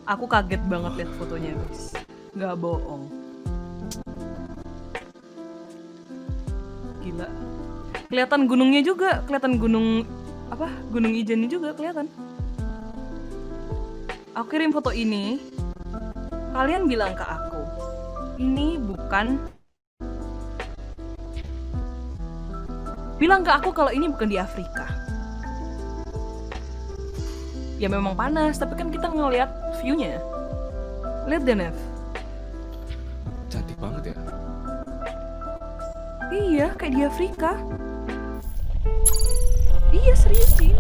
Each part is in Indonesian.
Aku kaget banget lihat fotonya, guys. Nggak bohong. Gila. Kelihatan gunungnya juga, kelihatan gunung apa? Gunung Ijennya juga kelihatan. Aku kirim foto ini. Kalian bilang ke aku, ini bukan. Bilang ke aku kalau ini bukan di Afrika. Ya memang panas, tapi kan kita ngeliat view-nya. Lihat deh, Nev. Cantik banget ya. Iya, kayak di Afrika. Iya, serius sih.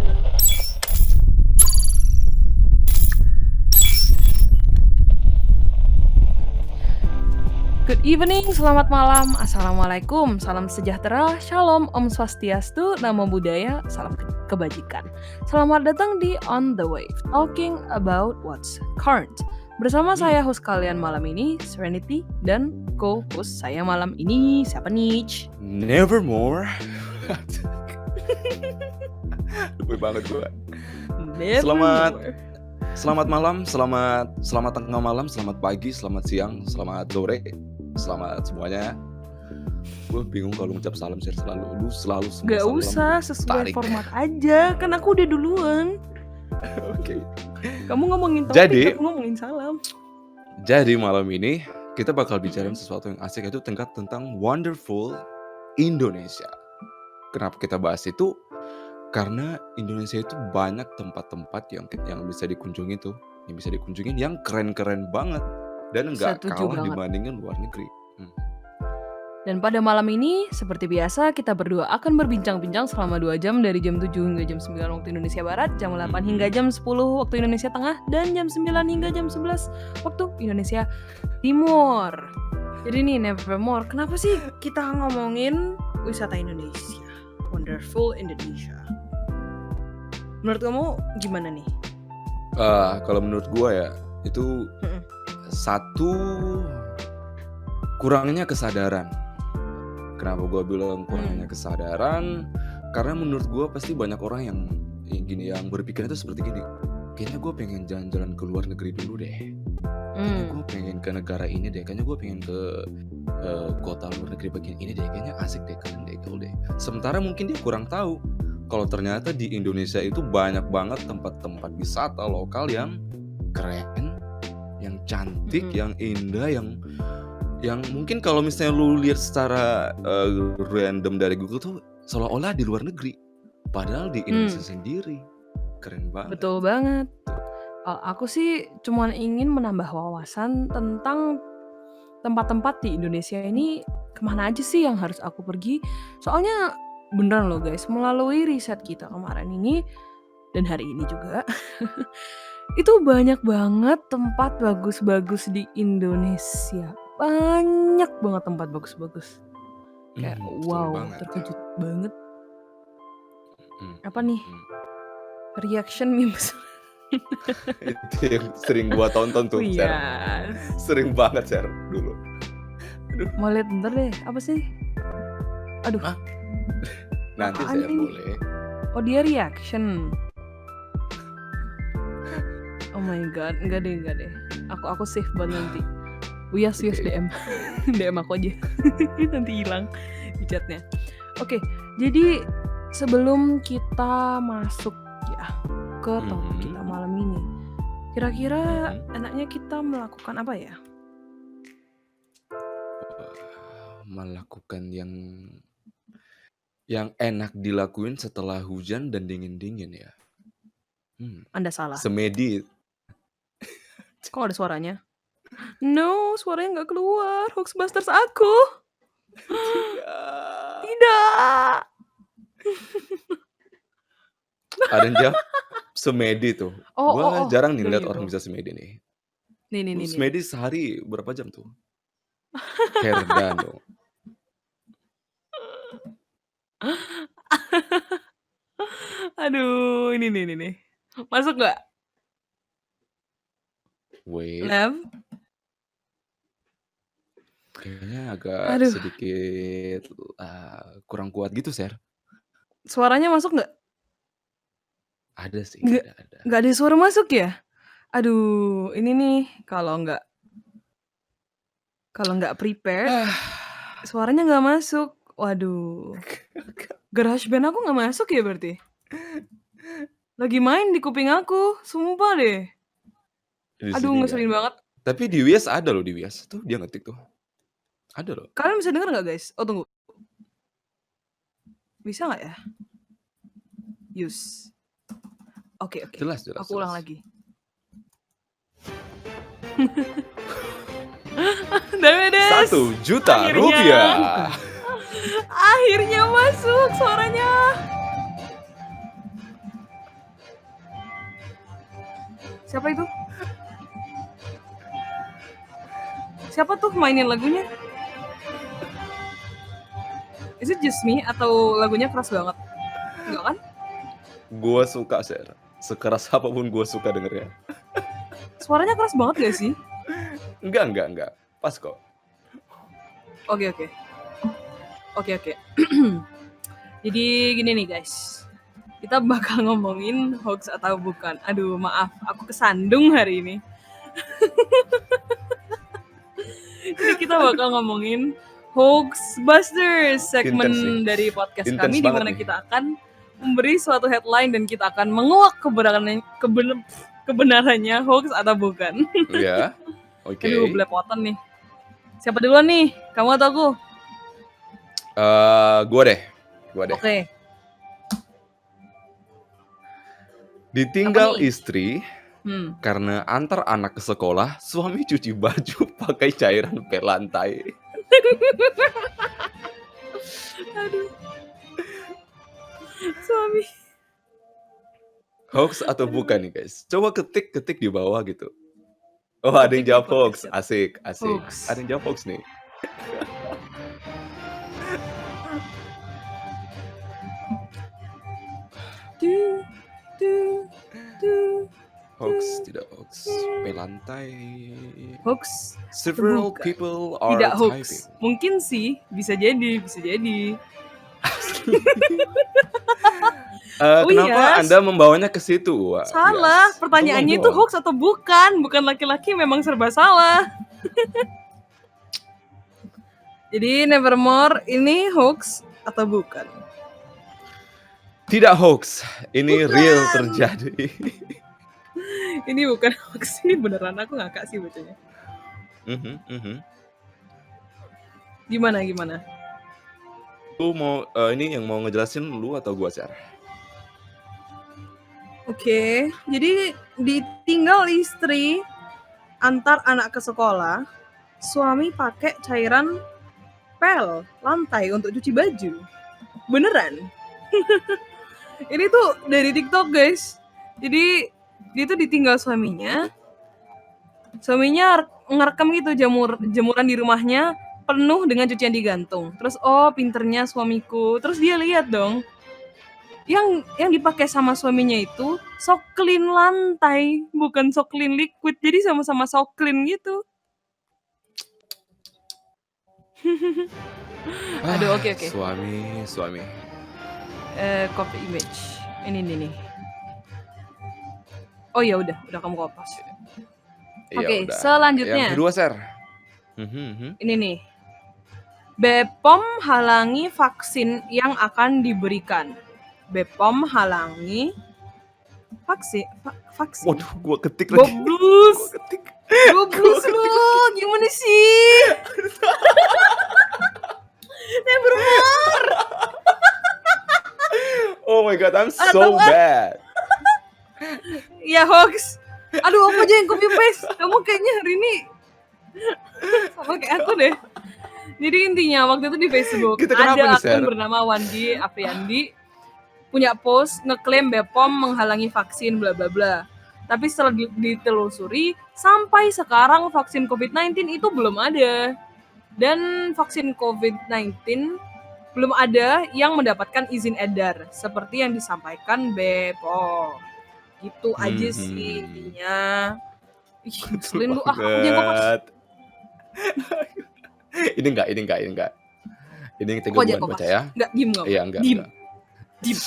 Good evening, selamat malam, assalamualaikum, salam sejahtera, shalom, om swastiastu, namo buddhaya, salam kebajikan. Selamat datang di On The Wave, talking about what's current. Bersama saya host kalian malam ini, Serenity, dan co-host saya malam ini, siapa nih? Nevermore. Lupa banget gue. Selamat malam, selamat tengah malam, selamat pagi, selamat siang, selamat sore, selamat semuanya. Gue bingung kalau ngucap salam sih lu selalu semua Gak salam usah, sesuai tarik. format aja, kan aku udah duluan. Oke. Kamu ngomongin topik, aku ngomongin salam. Jadi malam ini kita bakal bicarain sesuatu yang asik, yaitu tentang wonderful Indonesia. Kenapa kita bahas itu? Karena Indonesia itu banyak tempat-tempat yang bisa dikunjungi tuh, yang bisa dikunjungin yang keren-keren banget dan nggak Setuju kalah banget. dibandingin luar negeri. Dan pada malam ini, seperti biasa, kita berdua akan berbincang-bincang selama 2 jam dari jam 7 hingga jam 9 waktu Indonesia Barat, jam 8 hingga jam 10 waktu Indonesia Tengah, dan jam 9 hingga jam 11 waktu Indonesia Timur. Jadi nih, Nevermore, kenapa sih kita ngomongin wisata Indonesia? Wonderful Indonesia. Menurut kamu gimana nih? Kalau menurut gue ya, itu satu, kurangnya kesadaran. Kenapa gue bilang kurangnya kesadaran? Karena menurut gue pasti banyak orang yang berpikir itu seperti gini. Kayaknya gue pengen jalan-jalan ke luar negeri dulu deh. Kayaknya gue pengen ke negara ini deh. Kayaknya gue pengen ke kota luar negeri bagian ini deh. Kayaknya asik deh, keren deh, gaul deh. Sementara mungkin dia kurang tahu kalau ternyata di Indonesia itu banyak banget tempat-tempat wisata lokal yang keren, yang cantik, yang indah, yang mungkin kalau misalnya lu lihat secara random dari Google tuh seolah-olah di luar negeri, padahal di Indonesia sendiri. Keren banget. Betul banget. Aku sih cuma ingin menambah wawasan tentang tempat-tempat di Indonesia ini, kemana aja sih yang harus aku pergi. Soalnya beneran loh guys, melalui riset kita kemarin ini dan hari ini juga itu banyak banget tempat bagus-bagus di Indonesia. Banyak banget tempat bagus-bagus. Kayak wow, terkejut banget. Apa nih? Reaction memes. Itu yang sering gua tonton tuh, Yes. Sering banget share dulu. Aduh. Mau lihat bentar deh, apa sih? Aduh. Nanti share boleh. Oh, dia reaction. Oh my god, enggak deh. Aku save buat nanti. Yes DM. DM aku aja. Nanti hilang di chatnya. Oke, jadi sebelum kita masuk ya ke topik kita malam ini, kira-kira enaknya kita melakukan apa ya? Melakukan yang enak dilakuin setelah hujan dan dingin-dingin ya. Anda salah. Semedi. Kok ada suaranya? No, suaranya nggak keluar. Hoaxbusters aku. Tidak. Ada yang jawab semedi tuh. Gua jarang nih lihat orang bisa semedi nih. Nih. Semedi sehari berapa jam tuh? Cerdano. Aduh, ini nih. Masuk nggak? Wait. Nev? Kayaknya agak sedikit kurang kuat gitu, Ser. Suaranya masuk nggak? Ada sih, ada. Nggak ada suara masuk ya? Aduh, ini nih kalau nggak prepared, suaranya nggak masuk. Waduh, GarageBand aku nggak masuk ya berarti? Lagi main di kuping aku, sumpah deh. Di Aduh, sini nggak. ngeselin banget. Tapi di Wias ada loh, di Wias. Tuh dia ngetik tuh. Ada loh. Kalian bisa denger nggak guys? Oh tunggu, bisa nggak ya? Use. Oke, Jelas, jelas, aku ulang jelas. lagi. Damedes! 1 juta Akhirnya. rupiah. Akhirnya masuk suaranya. Siapa itu? Siapa tuh mainin lagunya? Is it just me atau lagunya keras banget? Enggak kan? Gua suka, Ser. Sekeras apapun gua suka dengernya. Suaranya keras banget gak sih? Enggak. Pas kok. Oke. Jadi gini nih guys. Kita bakal ngomongin hoax atau bukan. Aduh, maaf, aku kesandung hari ini. Jadi kita bakal ngomongin Hoax Busters, segmen Intens nih. dari podcast Intens kami di banget mana nih. kita akan memberi suatu headline dan kita akan menguak kebenarannya hoax atau bukan. Ya. Oke. Aduh, belepotan nih. Siapa duluan nih? Kamu atau aku? Gua deh. Oke. Ditinggal Apa nih? istri karena antar anak ke sekolah, suami cuci baju pakai cairan pel lantai. Aduh. Suami. Hoax atau bukan nih guys? Coba ketik di bawah gitu. Oh, ada yang Ketik di jawab podcast hoax. chat. Asik. Hoax. Ada yang jawab hoax nih. Hoax, tidak hoax. Pel lantai. Hoax. Several bukan? people are Tidak hoax. typing. Mungkin sih, bisa jadi. Kenapa yes. Anda membawanya ke situ? Wah, Salah, yes. pertanyaannya itu Tolong dong. hoax atau bukan? Bukan laki-laki memang serba salah. Jadi Nevermore ini hoax atau bukan? Tidak hoax, ini Bukan. real terjadi. Ini bukan hoax sih, beneran aku ngakak sih bacanya. Gimana? Lu mau ini yang mau ngejelasin lu atau gua, Cer? Oke, jadi ditinggal istri antar anak ke sekolah, suami pakai cairan pel lantai untuk cuci baju. Beneran? Ini tuh dari TikTok, guys. Jadi dia tuh ditinggal suaminya ngerekam gitu jemuran di rumahnya penuh dengan cucian digantung. Terus pinternya suamiku. Terus dia lihat dong, yang dipakai sama suaminya itu sok clean lantai, bukan sok clean liquid. Jadi sama-sama sok clean gitu. Aduh, oke. Suami. Copy image. Ini nih. Oh ya udah kamu kopas. Oke, selanjutnya. Yang kedua, Ser. Ini nih. BPOM halangi vaksin yang akan diberikan. BPOM halangi vaksin. Waduh, gua ketik lagi. Goblus lu, gimana sih? Nevermore. Oh my god, I'm so bad. Ya hoax. Aduh, apa aja yang copy paste? Kamu kayaknya hari ini sama kayak aku deh. Jadi intinya waktu itu di Facebook ada akun bernama Wandi Afriandi punya post ngeklaim BPOM menghalangi vaksin bla bla bla. Tapi setelah ditelusuri sampai sekarang vaksin COVID-19 itu belum ada. Dan vaksin COVID-19 belum ada yang mendapatkan izin edar seperti yang disampaikan BPOM. Gitu aja sih intinya. Ih, ngeselin lu aku aja kopas. Ini enggak. Ini yang tiga bulan baca ya. Enggak, diem enggak? Iya, enggak. Diem.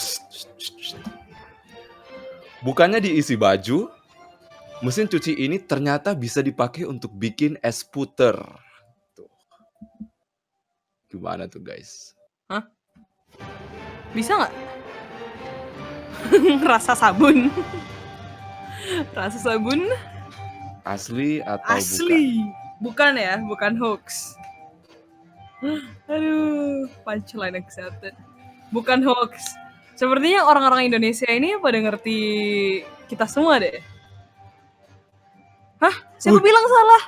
Bukannya diisi baju, Mesin cuci ini ternyata bisa dipakai untuk bikin es puter. Tuh. Gimana tuh guys? Hah? Bisa nggak? Rasa sabun. Rasa sabun Asli atau bukan? asli. Bukan ya, bukan hoax. Aduh, punchline accepted. Bukan hoax. Sepertinya orang-orang Indonesia ini pada ngerti kita semua deh. Hah? Siapa Wih, bilang salah?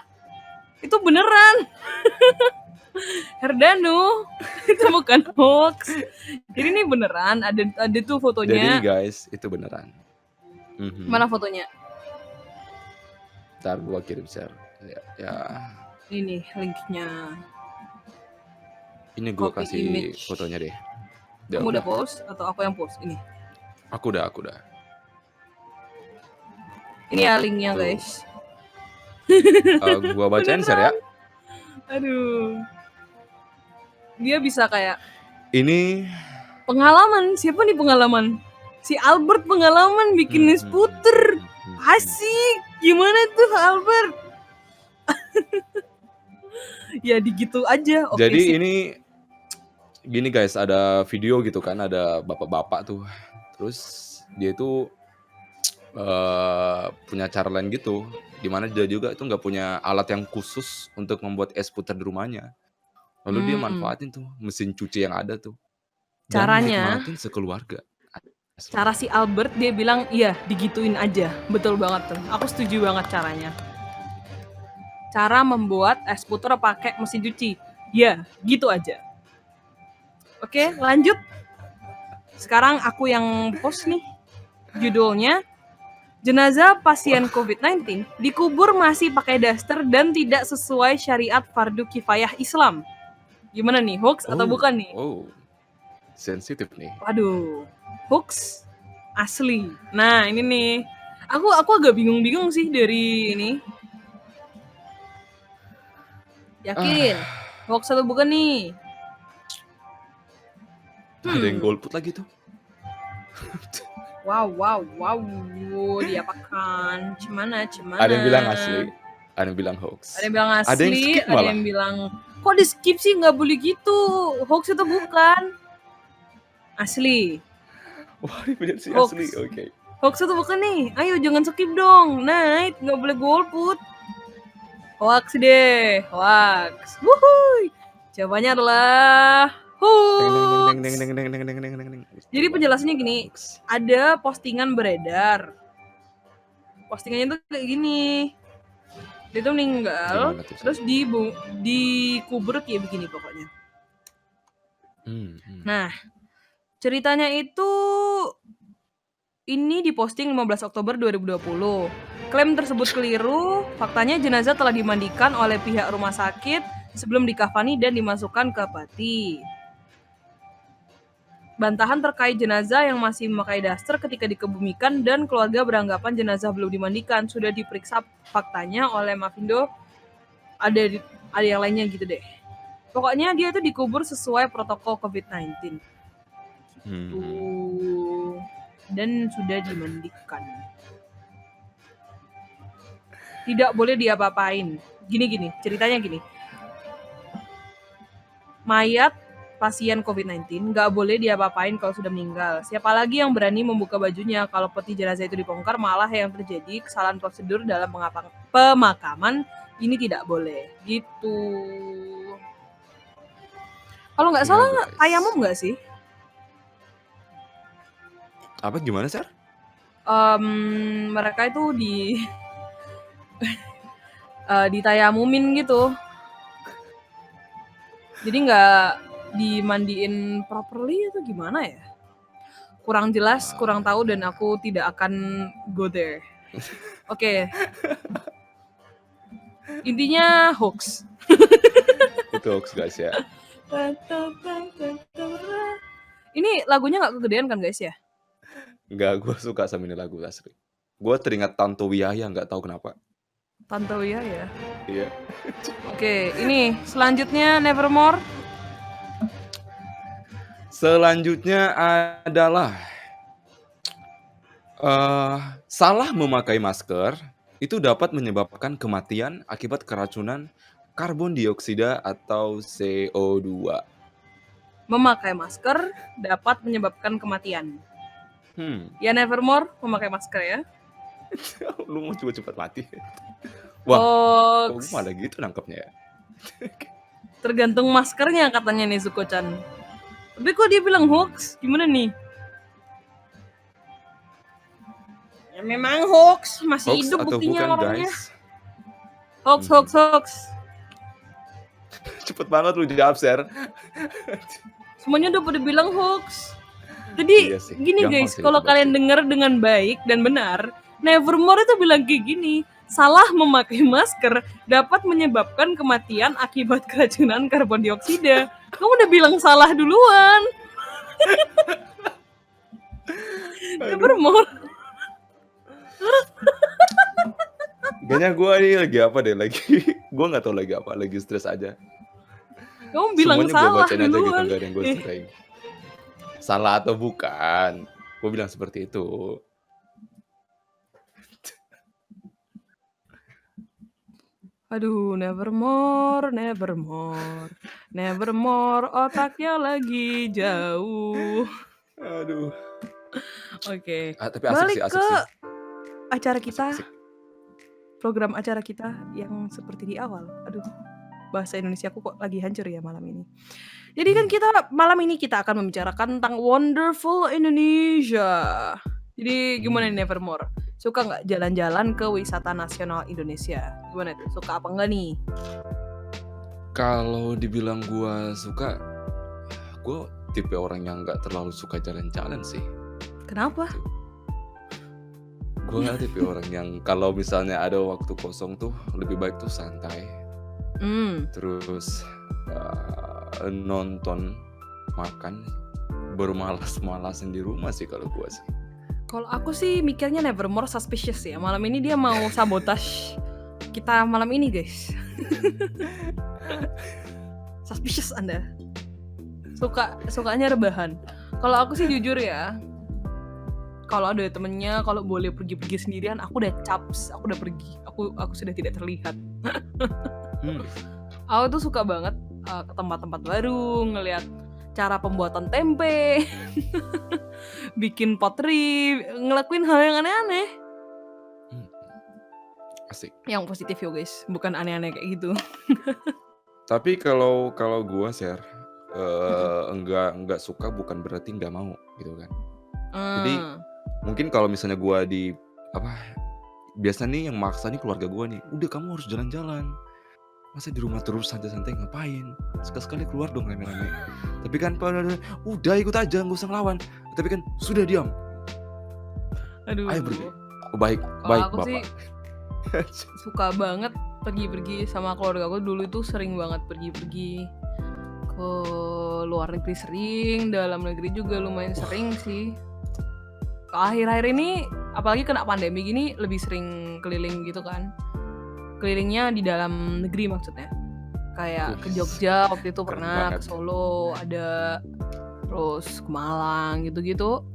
Itu beneran. Herdanu, itu bukan hoax. Jadi ini beneran, ada tuh jadi fotonya. guys, itu beneran. Mana fotonya? Ntar gua kirim share. Ya. Ini linknya. Ini gua Copy kasih image. fotonya deh. Kamu udah post atau aku yang post? Ini. Aku udah. Ini ya linknya Tuh. guys. Gua bacain share ya. Aduh. Dia bisa kayak Ini pengalaman. Siapa nih pengalaman? Si Albert pengalaman bikin es puter. Asik. Gimana tuh Albert? Ya digitu aja. Oke, jadi sip. ini gini guys, ada video gitu kan, ada bapak-bapak tuh. Terus dia itu punya cara lain gitu, dimana dia juga itu nggak punya alat yang khusus untuk membuat es puter di rumahnya. Lalu dia manfaatin tuh mesin cuci yang ada tuh. Dan Caranya, nikmatin sekeluarga. cara si Albert dia bilang, iya digituin aja. Betul banget tuh. Aku setuju banget caranya. Cara membuat es puter pakai mesin cuci. Ya, gitu aja. Oke, lanjut. Sekarang aku yang post nih. Judulnya, jenazah pasien COVID-19 dikubur masih pakai daster dan tidak sesuai syariat fardu kifayah Islam. Gimana nih, hoax atau bukan nih? Oh, sensitif nih. Waduh, hoax asli. Nah, ini nih. Aku agak bingung-bingung sih dari ini. Yakin? Hoax atau bukan nih? Ada yang golput lagi tuh. Wow. Diapakan? Cemana? Ada yang bilang asli, ada yang bilang hoax. Ada yang bilang asli, Ada yang skip ada malah. yang bilang kok di skip sih, nggak boleh gitu. Hoax itu bukan. Asli. Wah, ini bener sih Hoax. asli. Oke. Hoax itu bukan nih. Ayo jangan skip dong. Night, nggak boleh golput. Hoax deh, hoax. Wuhuy. Jawabannya adalah hoax. Jadi penjelasannya gini, ada postingan beredar. Postingannya tuh kayak gini. Dia tuh meninggal, terus dikubur kayak begini pokoknya. Nah, ceritanya itu ini diposting 15 Oktober 2020. Klaim tersebut keliru, faktanya jenazah telah dimandikan oleh pihak rumah sakit sebelum dikafani dan dimasukkan ke peti. Bantahan terkait jenazah yang masih memakai daster ketika dikebumikan dan keluarga beranggapan jenazah belum dimandikan sudah diperiksa faktanya oleh Mavindo. Ada yang lainnya gitu deh. Pokoknya dia tuh dikubur sesuai protokol COVID-19. Dan sudah dimandikan. Tidak boleh diapa-apain. Gini, ceritanya gini. Mayat pasien COVID-19 nggak boleh diapa-apain kalau sudah meninggal. Siapa lagi yang berani membuka bajunya? Kalau peti jenazah itu dibongkar, malah yang terjadi kesalahan prosedur dalam pemakaman. Ini tidak boleh. Gitu. Kalau nggak salah, tayamum nggak sih? Apa gimana, Sar? Mereka itu ditayamumin gitu. Jadi nggak dimandiin properly atau gimana ya? Kurang jelas, kurang tahu, dan aku tidak akan go there. Oke. Intinya hoax. Itu hoax guys ya. Ini lagunya nggak kegedean kan guys ya? Enggak, gue suka sama ini lagu asli. Gue teringat Tanto Wiyaya, nggak tahu kenapa. Tanto ya? Iya. Oke, ini selanjutnya Nevermore. Selanjutnya adalah salah memakai masker itu dapat menyebabkan kematian akibat keracunan karbon dioksida atau CO2. Memakai masker dapat menyebabkan kematian. Hmm, Ya nevermore memakai masker ya. lu mau cepet-cepet mati? Wah, kok gue Hoax. malah gitu nangkepnya ya? Tergantung maskernya katanya nih Suko-chan. Tapi kok dia bilang hoax? Gimana nih? Ya memang hoax, masih Hoax hidup atau buktinya bukan, orangnya. guys? Hoax, hoax, hoax. Cepet banget lu jawab, Ser. Semuanya udah pada bilang hoax. Jadi Iya sih, gini gampang guys, sih kalau ditebak kalian sih. dengar dengan baik dan benar, Nevermore itu bilang kayak gini, salah memakai masker dapat menyebabkan kematian akibat keracunan karbon dioksida. Kamu udah bilang salah duluan. Aduh, Nevermore. kayaknya gue ini lagi apa deh, gue nggak tahu lagi apa, lagi stres aja. Kamu bilang Semuanya gue salah bacain aja gitu, duluan. nggak ada yang gue ceritain. Salah atau bukan? Gue bilang seperti itu. Aduh, nevermore, nevermore, nevermore, otaknya lagi jauh. Aduh. Oke, Tapi asik balik sih, asik ke sih. acara Asik, kita, asik. program acara kita yang seperti di awal. Aduh, bahasa Indonesia aku kok lagi hancur ya malam ini. Jadi kan kita malam ini kita akan membicarakan tentang wonderful Indonesia. Jadi gimana nih Nevermore? Suka nggak jalan-jalan ke wisata nasional Indonesia? Gimana tuh? Suka apa enggak nih? Kalau dibilang gue suka, gue tipe orang yang nggak terlalu suka jalan-jalan sih. Kenapa? Gue tipe orang yang kalau misalnya ada waktu kosong tuh lebih baik tuh santai, terus nonton, makan, bermalas-malasan di rumah sih kalau gue sih. Kalau aku sih mikirnya Nevermore suspicious ya. Malam ini dia mau sabotage kita malam ini guys. Suspicious Anda. Sukanya rebahan. Kalau aku sih jujur ya, kalau ada temennya, kalau boleh pergi-pergi sendirian, aku udah caps, aku udah pergi, aku sudah tidak terlihat. Aku tuh suka banget ke tempat-tempat baru, ngelihat cara pembuatan tempe, bikin pottery, ngelakuin hal yang aneh-aneh. Asik. Yang positif yo guys, bukan aneh-aneh kayak gitu. Tapi kalau gue share, enggak suka bukan berarti nggak mau gitu kan. Jadi mungkin kalau misalnya gue biasa nih yang maksa nih keluarga gue nih, udah kamu harus jalan-jalan. Masa di rumah terus santai-santai ngapain? Sekali-sekali keluar dong rame-rame. Tapi kan udah ikut aja, nggak usah ngelawan. Tapi kan sudah diam. Aduh. Ayo pergi. Baik aku Bapak. Sih suka banget pergi-pergi sama keluarga aku. Dulu itu sering banget pergi-pergi ke luar negeri, sering, dalam negeri juga lumayan sering sih. Akhir-akhir ini apalagi kena pandemi gini lebih sering keliling gitu kan. Kelilingnya di dalam negeri maksudnya. Kayak ke Jogja waktu itu pernah, ke Solo ada, terus ke Malang gitu-gitu.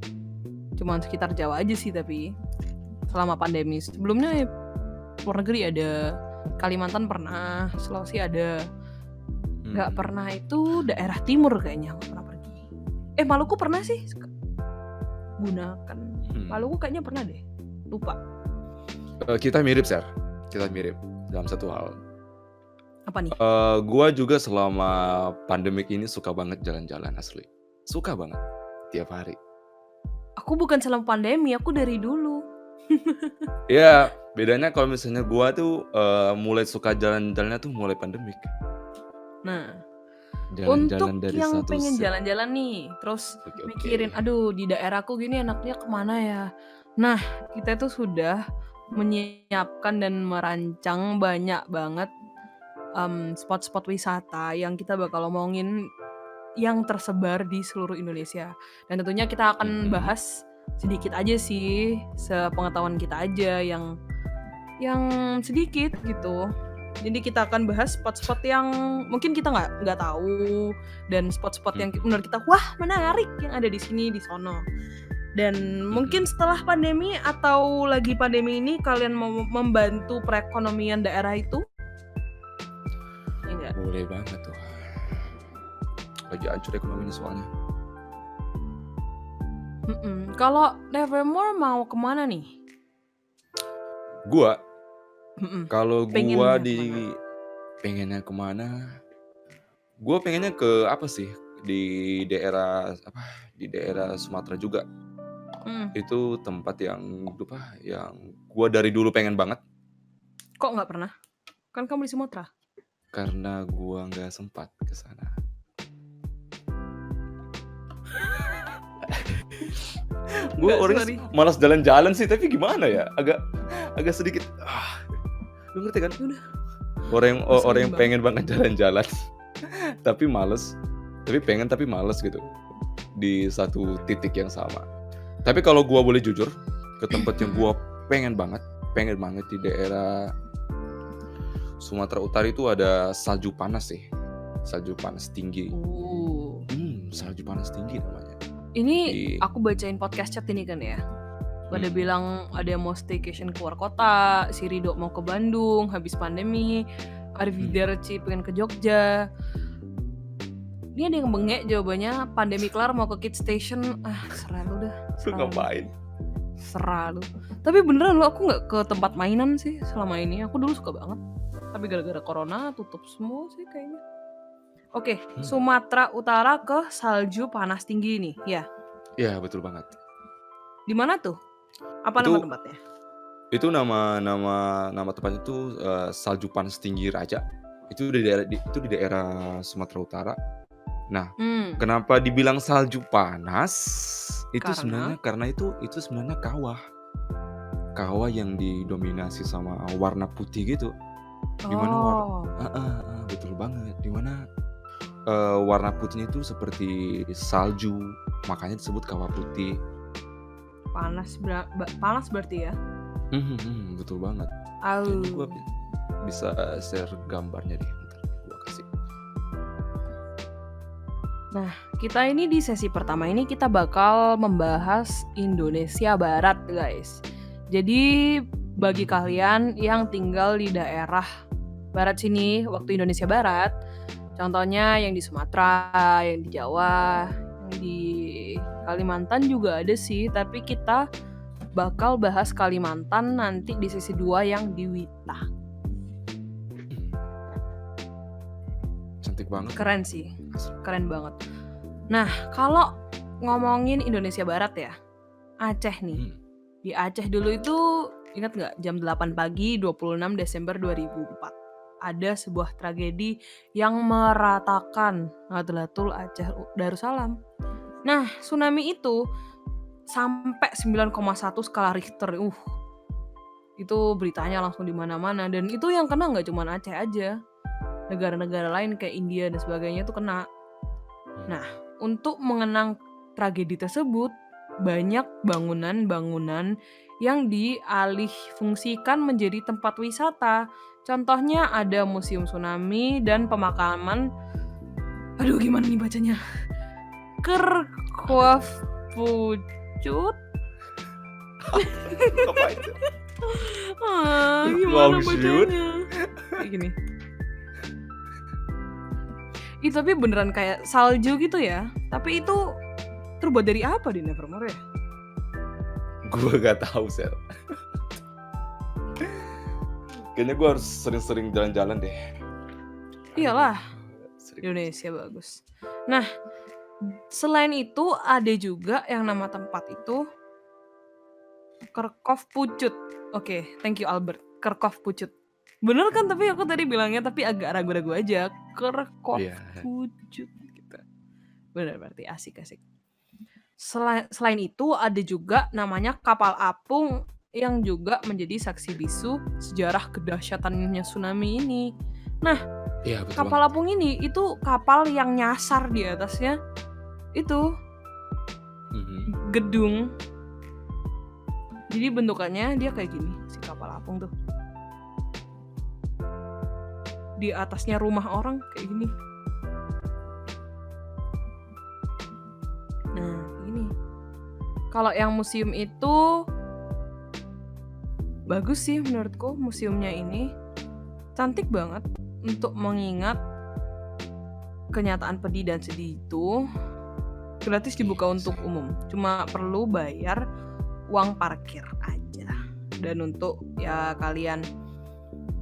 Cuman sekitar Jawa aja sih tapi selama pandemi. Sebelumnya luar negeri ada, Kalimantan pernah, Sulawesi ada. Nggak pernah itu daerah timur kayaknya, nggak pernah pergi. Maluku pernah sih. Gunakan. Maluku kayaknya pernah deh. Lupa. Kita mirip, Sir. Kita mirip dalam satu hal. Apa nih? Gua juga selama pandemik ini suka banget jalan-jalan asli. Suka banget. Tiap hari. Aku bukan selama pandemi, aku dari dulu. Ya, bedanya kalau misalnya gua tuh mulai suka jalan-jalannya tuh mulai pandemik. Nah, Jalan-jalan untuk dari yang satu pengen jalan-jalan nih, terus mikirin, aduh di daerahku gini enaknya kemana ya? Nah, kita tuh sudah menyiapkan dan merancang banyak banget spot-spot wisata yang kita bakal omongin yang tersebar di seluruh Indonesia. Dan tentunya kita akan bahas sedikit aja sih, sepengetahuan kita aja yang sedikit gitu. Jadi kita akan bahas spot-spot yang mungkin kita nggak tahu, dan spot-spot yang menurut kita wah menarik yang ada di sini di sono. Dan mungkin Mhm. setelah pandemi atau lagi pandemi ini kalian mau membantu perekonomian daerah itu? Ya enggak? Boleh banget tuh. Lagi hancur ekonominya soalnya. Kalau Nevermore mau kemana nih? Gua, Mhm. kalau gua Pengennya kemana? pengennya kemana? Gua pengennya ke apa sih, di daerah apa, di daerah Sumatera juga. Mhm. Itu tempat yang yang gua dari dulu pengen banget, Kok nggak pernah? Kan kamu di Sumatera. karena gua nggak sempat ke sana. Gua Nggak, orangnya sorry. malas jalan-jalan sih, tapi gimana ya, agak agak sedikit, lu ngerti kan? Ya udah, Orang ngeselin yang banget. pengen banget jalan-jalan, tapi males, tapi pengen tapi males gitu, di satu titik yang sama. Tapi kalau gua boleh jujur, ke tempat yang Mhm. gua pengen banget di daerah Sumatera Utara itu ada salju panas sih, salju panas tinggi. Salju panas tinggi namanya. Ini Di aku bacain podcast chat ini kan ya. Pada mhm, bilang ada yang mau staycation keluar kota, si Rido mau ke Bandung habis pandemi, mhm. Arvidarci pengen ke Jogja. Ini ada yang bengek jawabannya, pandemi kelar mau ke Kids Station. Serah lu dah, Lu serah lu. ngapain? Serah lu. Tapi beneran lu, aku nggak ke tempat mainan sih selama ini. Aku dulu suka banget. Tapi gara-gara corona tutup semua sih kayaknya. Oke, Mmm, Sumatera Utara ke salju panas tinggi nih, ya. iya betul banget. Di mana tuh? Apa nama Itu tempatnya? itu nama tempatnya itu, salju panas tinggi Raja. Itu di daerah Sumatera Utara. Nah, Hmm, kenapa dibilang salju panas, itu karena sebenarnya karena itu sebenarnya kawah. Kawah yang didominasi sama warna putih gitu, di mana oh, heeh heeh, betul banget, di mana, warna putihnya itu seperti salju, makanya disebut kawah putih. panas berarti ya? Betul banget. Kayaknya gua Au. bisa share gambarnya deh, bentar gua kasih. Nah, kita ini di sesi pertama ini kita bakal membahas Indonesia Barat, guys. Jadi bagi kalian yang tinggal di daerah barat sini, waktu Indonesia Barat, contohnya yang di Sumatera, yang di Jawa, yang di Kalimantan juga ada sih, tapi kita bakal bahas Kalimantan nanti di sesi 2 yang di Wita. Mmm, cantik banget loh, Keren sih, asli. keren banget. Nah, kalau ngomongin Indonesia Barat ya, Aceh nih. Mhm, Di Aceh dulu itu ingat nggak jam 8 pagi 26 Desember 2004 ada sebuah tragedi yang meratakan Nahdlatul Aceh Darussalam. Nah, tsunami itu sampai 9,1 skala Richter. Itu beritanya langsung di mana-mana dan itu yang kena nggak cuma Aceh aja. Negara-negara lain kayak India dan sebagainya itu kena. mmm, Nah, untuk mengenang tragedi tersebut, banyak bangunan-bangunan yang dialih fungsikan menjadi tempat wisata. Contohnya ada Museum Tsunami dan pemakaman, aduh gimana nih bacanya? apa tuh? Kerkofpucut? Apa itu? Gimana Mangsud? bacanya? Kayak gini. Tapi beneran kayak salju gitu ya. Tapi itu terbuat dari apa di Nevermore ya? Gua nggak tahu, Sel. Kayaknya gua harus sering-sering jalan-jalan deh. Iyalah, Sering Indonesia bagus. Nah, selain itu ada juga yang nama tempat itu Kerkofpucut. Oke, thank you Albert. Kerkofpucut. Bener kan tapi aku tadi bilangnya tapi agak ragu-ragu aja. iya. Kerkofpucut gitu. Bener berarti asik-asik. Selain itu ada juga namanya kapal apung yang juga menjadi saksi bisu sejarah kedahsyatannya tsunami ini. Nah, Iya, betul kapal banget. apung ini itu kapal yang nyasar di atasnya itu Mhm. gedung. Jadi bentukannya dia kayak gini, si kapal apung tuh. Di atasnya rumah orang kayak gini. Nah, ini. Kalau yang museum itu bagus sih menurutku, museumnya ini cantik banget untuk mengingat kenyataan pedih dan sedih itu. Gratis dibuka untuk umum, cuma perlu bayar uang parkir aja. Dan untuk ya kalian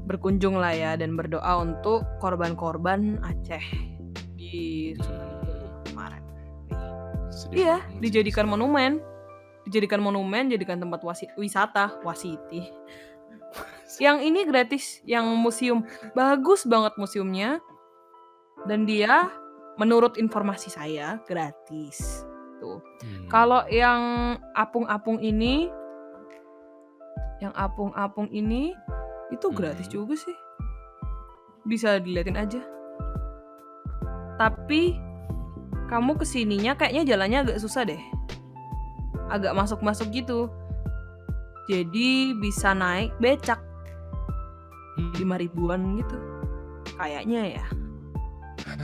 berkunjung lah ya dan berdoa untuk korban-korban Aceh di tsunami itu kemarin. Sedih Iya, banget sih. dijadikan monumen, jadikan tempat wisata, wasiti. Yang ini gratis, yang museum bagus banget museumnya, dan dia menurut informasi saya gratis. Tuh. Kalau yang apung-apung ini itu gratis juga sih. Bisa diliatin aja. Tapi kamu kesininya kayaknya jalannya agak susah deh. Agak masuk-masuk gitu. Jadi bisa naik becak 5.000-an gitu. Kayaknya ya.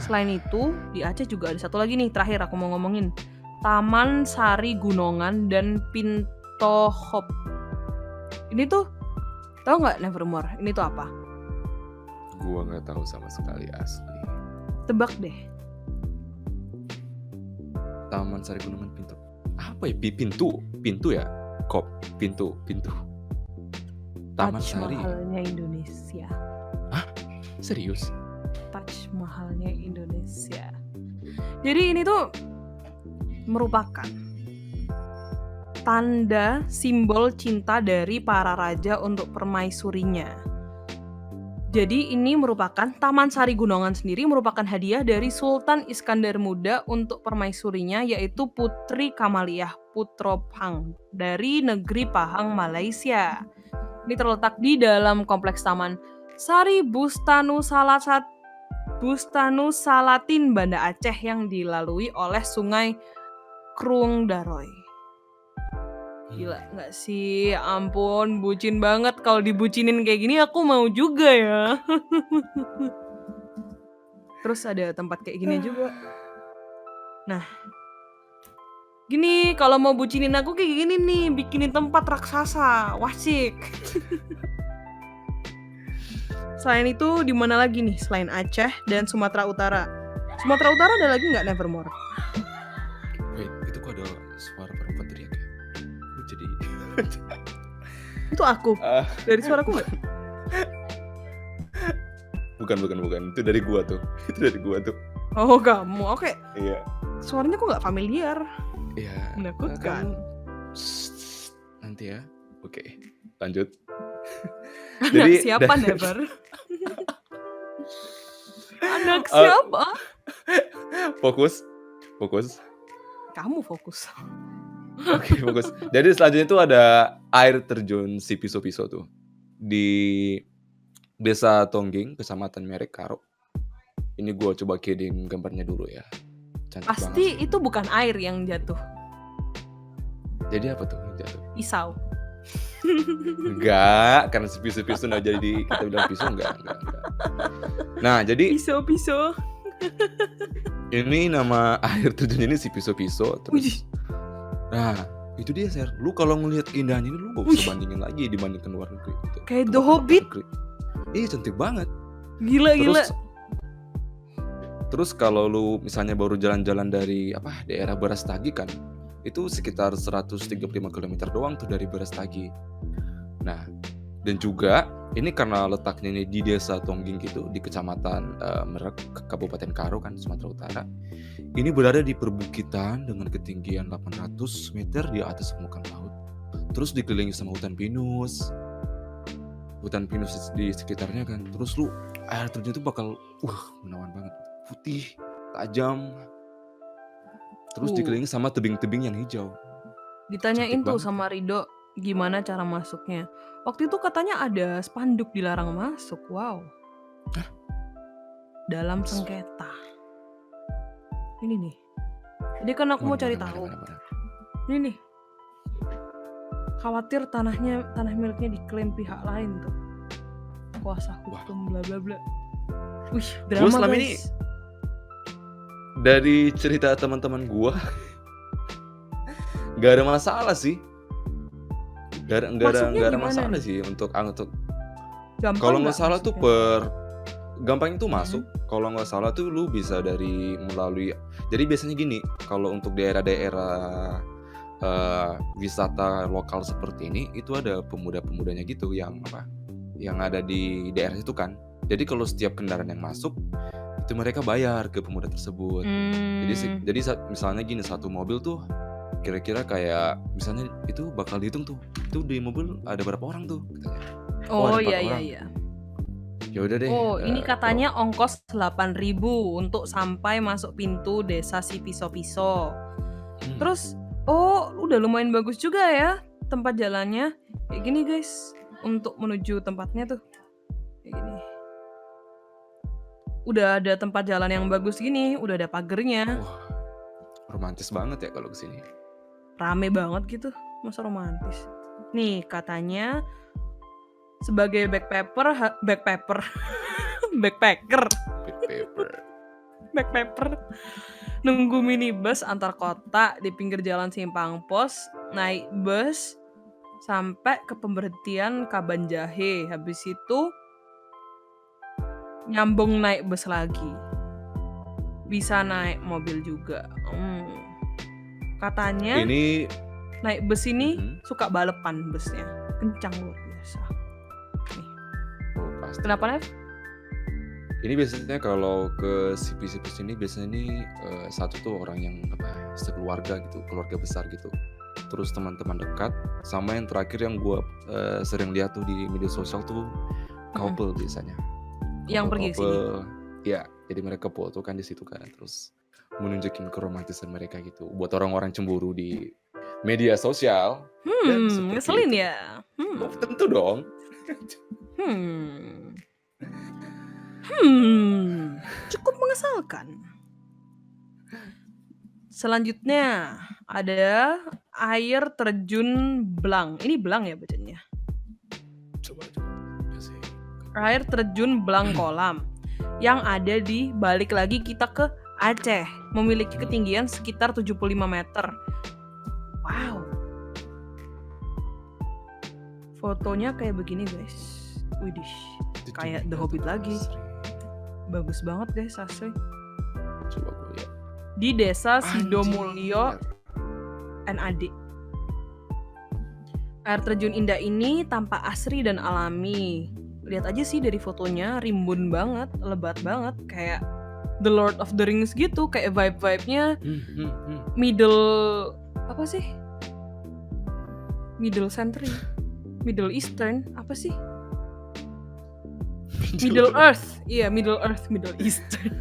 Selain itu, di Aceh juga ada satu lagi nih, terakhir aku mau ngomongin. Taman Sari Gunongan dan Pinto Hop. Ini tuh, tau nggak Nevermore? Ini tuh apa? Gua nggak tahu sama sekali asli. Tebak deh. Taman Sari Gunungan Pintu. Apa ya? Pintu ya? Kop, pintu. Taman Taj Sari. Mahalnya Indonesia. Hah? Serius? Taj Mahalnya Indonesia. Jadi ini tuh merupakan tanda simbol cinta dari para raja untuk permaisurinya. Jadi ini merupakan Taman Sari Gunongan sendiri merupakan hadiah dari Sultan Iskandar Muda untuk permaisurinya, yaitu Putri Kamaliah Putro Pang dari negeri Pahang, Malaysia. Ini terletak di dalam kompleks Taman Sari Bustanu Salatin Banda Aceh yang dilalui oleh Sungai Krung Daroy. Gila gak sih? Ya ampun, bucin banget. Kalau dibucinin kayak gini aku mau juga ya. Terus ada tempat kayak gini juga. Nah, gini kalau mau bucinin aku kayak gini nih, bikinin tempat raksasa, wasik. Selain itu di mana lagi nih selain Aceh dan Sumatera Utara? Sumatera Utara ada lagi nggak Nevermore? Wait, itu kok ada suara perempuan teriak ya? Gua jadi Itu aku. Dari suaraku nggak? Bukan. Itu dari gua tuh. Oh kamu, oke. Iya. Suaranya kok nggak familiar? Iya. Menakutkan. Nanti ya. Oke. Lanjut. Anak siapa Never? Anak siapa? Fokus. Kamu fokus. Oke, fokus. Jadi selanjutnya itu ada air terjun si Piso-Piso tuh di Desa Tongging, Kecamatan Merek Karo. Ini gue coba kirim gambarnya dulu ya. Cantik Pasti banget. itu bukan air yang jatuh. Jadi apa tuh yang jatuh? Pisau. Enggak, karena si Piso-Piso nah jadi kita bilang pisau enggak. Nah, jadi Pisau. ini nama air terjun ini si Piso-Piso terus. Nah, itu dia, Ser. Lu kalau ngelihat keindahannya ini lu gak bisa bandingin lagi dibandingkan luar negeri gitu. Kayak The Hobbit. Iya, cantik banget. Gila. Terus kalau lu misalnya baru jalan-jalan dari daerah Brastagi kan, itu sekitar 135 km doang tuh dari Brastagi. Nah, dan juga ini karena letaknya ini di Desa Tongging gitu, di Kecamatan Merek, Kabupaten Karo kan, Sumatera Utara. Ini berada di perbukitan dengan ketinggian 800 meter di atas permukaan laut. Terus dikelilingi sama hutan pinus di sekitarnya kan. Terus lu air terjun itu bakal menawan banget, putih, tajam. Terus dikelilingi sama tebing-tebing yang hijau. Ditanyain Cantik tuh banget. sama Rido gimana cara masuknya. Waktu itu katanya ada spanduk dilarang masuk. Wow. Hah? Dalam sengketa. Ini nih. Jadi kan aku mau cari tahu. Mana? Ini nih. Khawatir tanah miliknya diklaim pihak lain tuh. Kuasa hukum bla bla bla. Wih, drama Gua selama guys. ini dari cerita teman-teman gua nggak ada masalah sih. Masuknya Nggak ada gimana masalah nih? sih untuk Gampang kalau nggak nggak salah tuh masuknya? gampang itu Mhm. masuk, kalau nggak salah tuh lu bisa melalui jadi biasanya gini, kalau untuk daerah-daerah, wisata lokal seperti ini, itu ada pemuda-pemudanya gitu yang yang ada di daerah itu kan. Jadi kalau setiap kendaraan yang masuk, itu mereka bayar ke pemuda tersebut. Jadi Mmm. misalnya gini, satu mobil tuh kira-kira kayak misalnya itu bakal dihitung tuh, "Itu di mobil ada berapa orang tuh?" Katanya. "Oh Oh, ada 4 iya iya orang." iya. Ya udah deh, Oh, ini kalau katanya ongkos 8.000 untuk sampai masuk pintu desa si Piso-Piso. mmm, Terus, oh, udah lumayan bagus juga ya tempat jalannya. Kayak gini guys, untuk menuju tempatnya tuh, kayak gini. Udah ada tempat jalan yang bagus gini, udah ada pagernya, wah romantis banget ya kalau ke sini. rame banget gitu, masa romantis. Nih katanya sebagai backpacker backpacker Big Paper. backpacker nunggu minibus antar kota di pinggir jalan Simpang Pos, naik bus sampai ke pemberhentian Kabanjahe, habis itu nyambung naik bus lagi, bisa naik mobil juga. Katanya Ini naik bus ini mhm, suka balepan busnya, kencang luar biasa. Nih, oh pasti kenapa, dong. Nev? Ini biasanya kalau ke sipi-sipi sini biasanya nih, satu tuh orang yang sekeluarga gitu, keluarga besar gitu. Terus teman-teman dekat, sama yang terakhir yang gua, sering lihat tuh di media sosial tuh Mhm, couple biasanya. yang pergi ke sini? Couple-couple ya, jadi mereka foto kan di situ kan, terus menunjukin keromantisan mereka gitu, buat orang-orang cemburu di media sosial, dan seperti Ngeselin itu. ya? Oh tentu dong. Hmm, cukup mengesalkan. Selanjutnya ada air terjun Blang, ini Blang ya bacanya? Coba coba, ya sih. Air terjun Blang Kolam, yang ada di balik lagi kita ke Aceh, memiliki Mmm, ketinggian sekitar 75 meter. Wow, fotonya kayak begini guys. Widih, itu kayak The curiga tuh Hobbit lagi. asli. Bagus banget guys asli. Coba gue lihat. Di desa Sidomulyo Anjir. NAD. Air terjun indah ini tampak asri dan alami. Lihat aja sih dari fotonya, rimbun banget, lebat banget, kayak The Lord of the Rings gitu, kayak vibe-vibe-nya middle apa sih? Middle century, Middle Eastern, apa sih? Middle Earth. Iya, Middle Earth, Middle Eastern.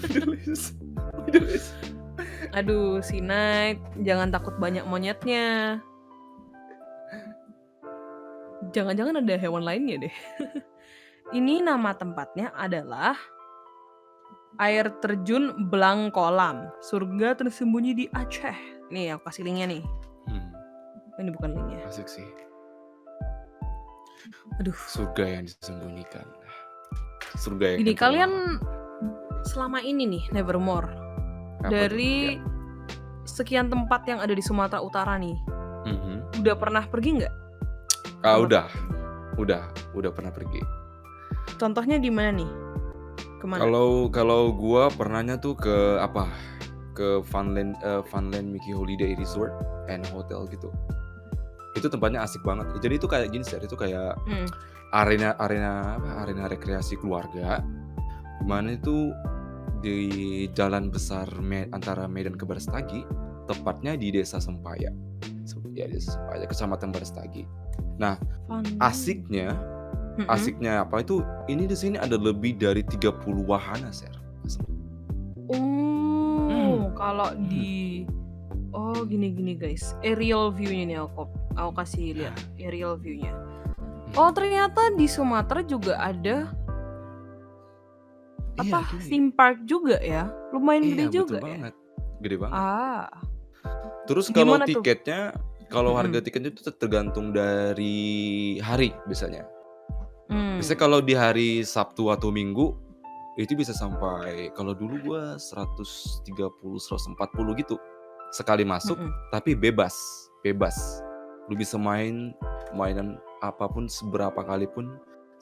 Middle East. Middle East. Aduh, si Knight, jangan takut banyak monyetnya. Jangan-jangan ada hewan lainnya deh. Ini nama tempatnya adalah Air Terjun Blang Kolam, surga tersembunyi di Aceh. Nih, aku kasih linknya nih. Ini bukan linknya. Asik sih. Aduh. Surga yang disembunyikan. Surga yang Gini, terlarang. kalian selama ini nih, Nevermore, Apa tuh? dari Ya. sekian tempat yang ada di Sumatera Utara nih, Mhm. udah pernah pergi nggak? Udah pernah pergi. Contohnya di mana nih? Kemana? Kalau gua pernahnya tuh ke ke Funland Mickey Holiday Resort and Hotel gitu. Itu tempatnya asik banget. Jadi itu kayak gini sih, itu kayak arena rekreasi keluarga. Di mana itu di jalan besar antara Medan ke Barestagi, tepatnya di Desa Sempaya. Ya, Desa Sempaya, Kecamatan Barestagi. Nah, asiknya apa itu, ini di sini ada lebih dari 30 wahana, Ser. Kalau di gini guys, aerial view-nya nih aku kasih lihat aerial view-nya. Oh, ternyata di Sumatera juga ada theme park juga ya? Lumayan gede juga betul ya? banget. Gede banget. Terus Gimana tuh? kalau harga tiketnya itu tergantung dari hari biasanya. Biasanya Hmm. kalau di hari Sabtu atau Minggu, itu bisa sampai, kalau dulu gua 130, 140 gitu. sekali masuk Mhm. tapi bebas. Lu bisa main mainan apapun, seberapa kali pun,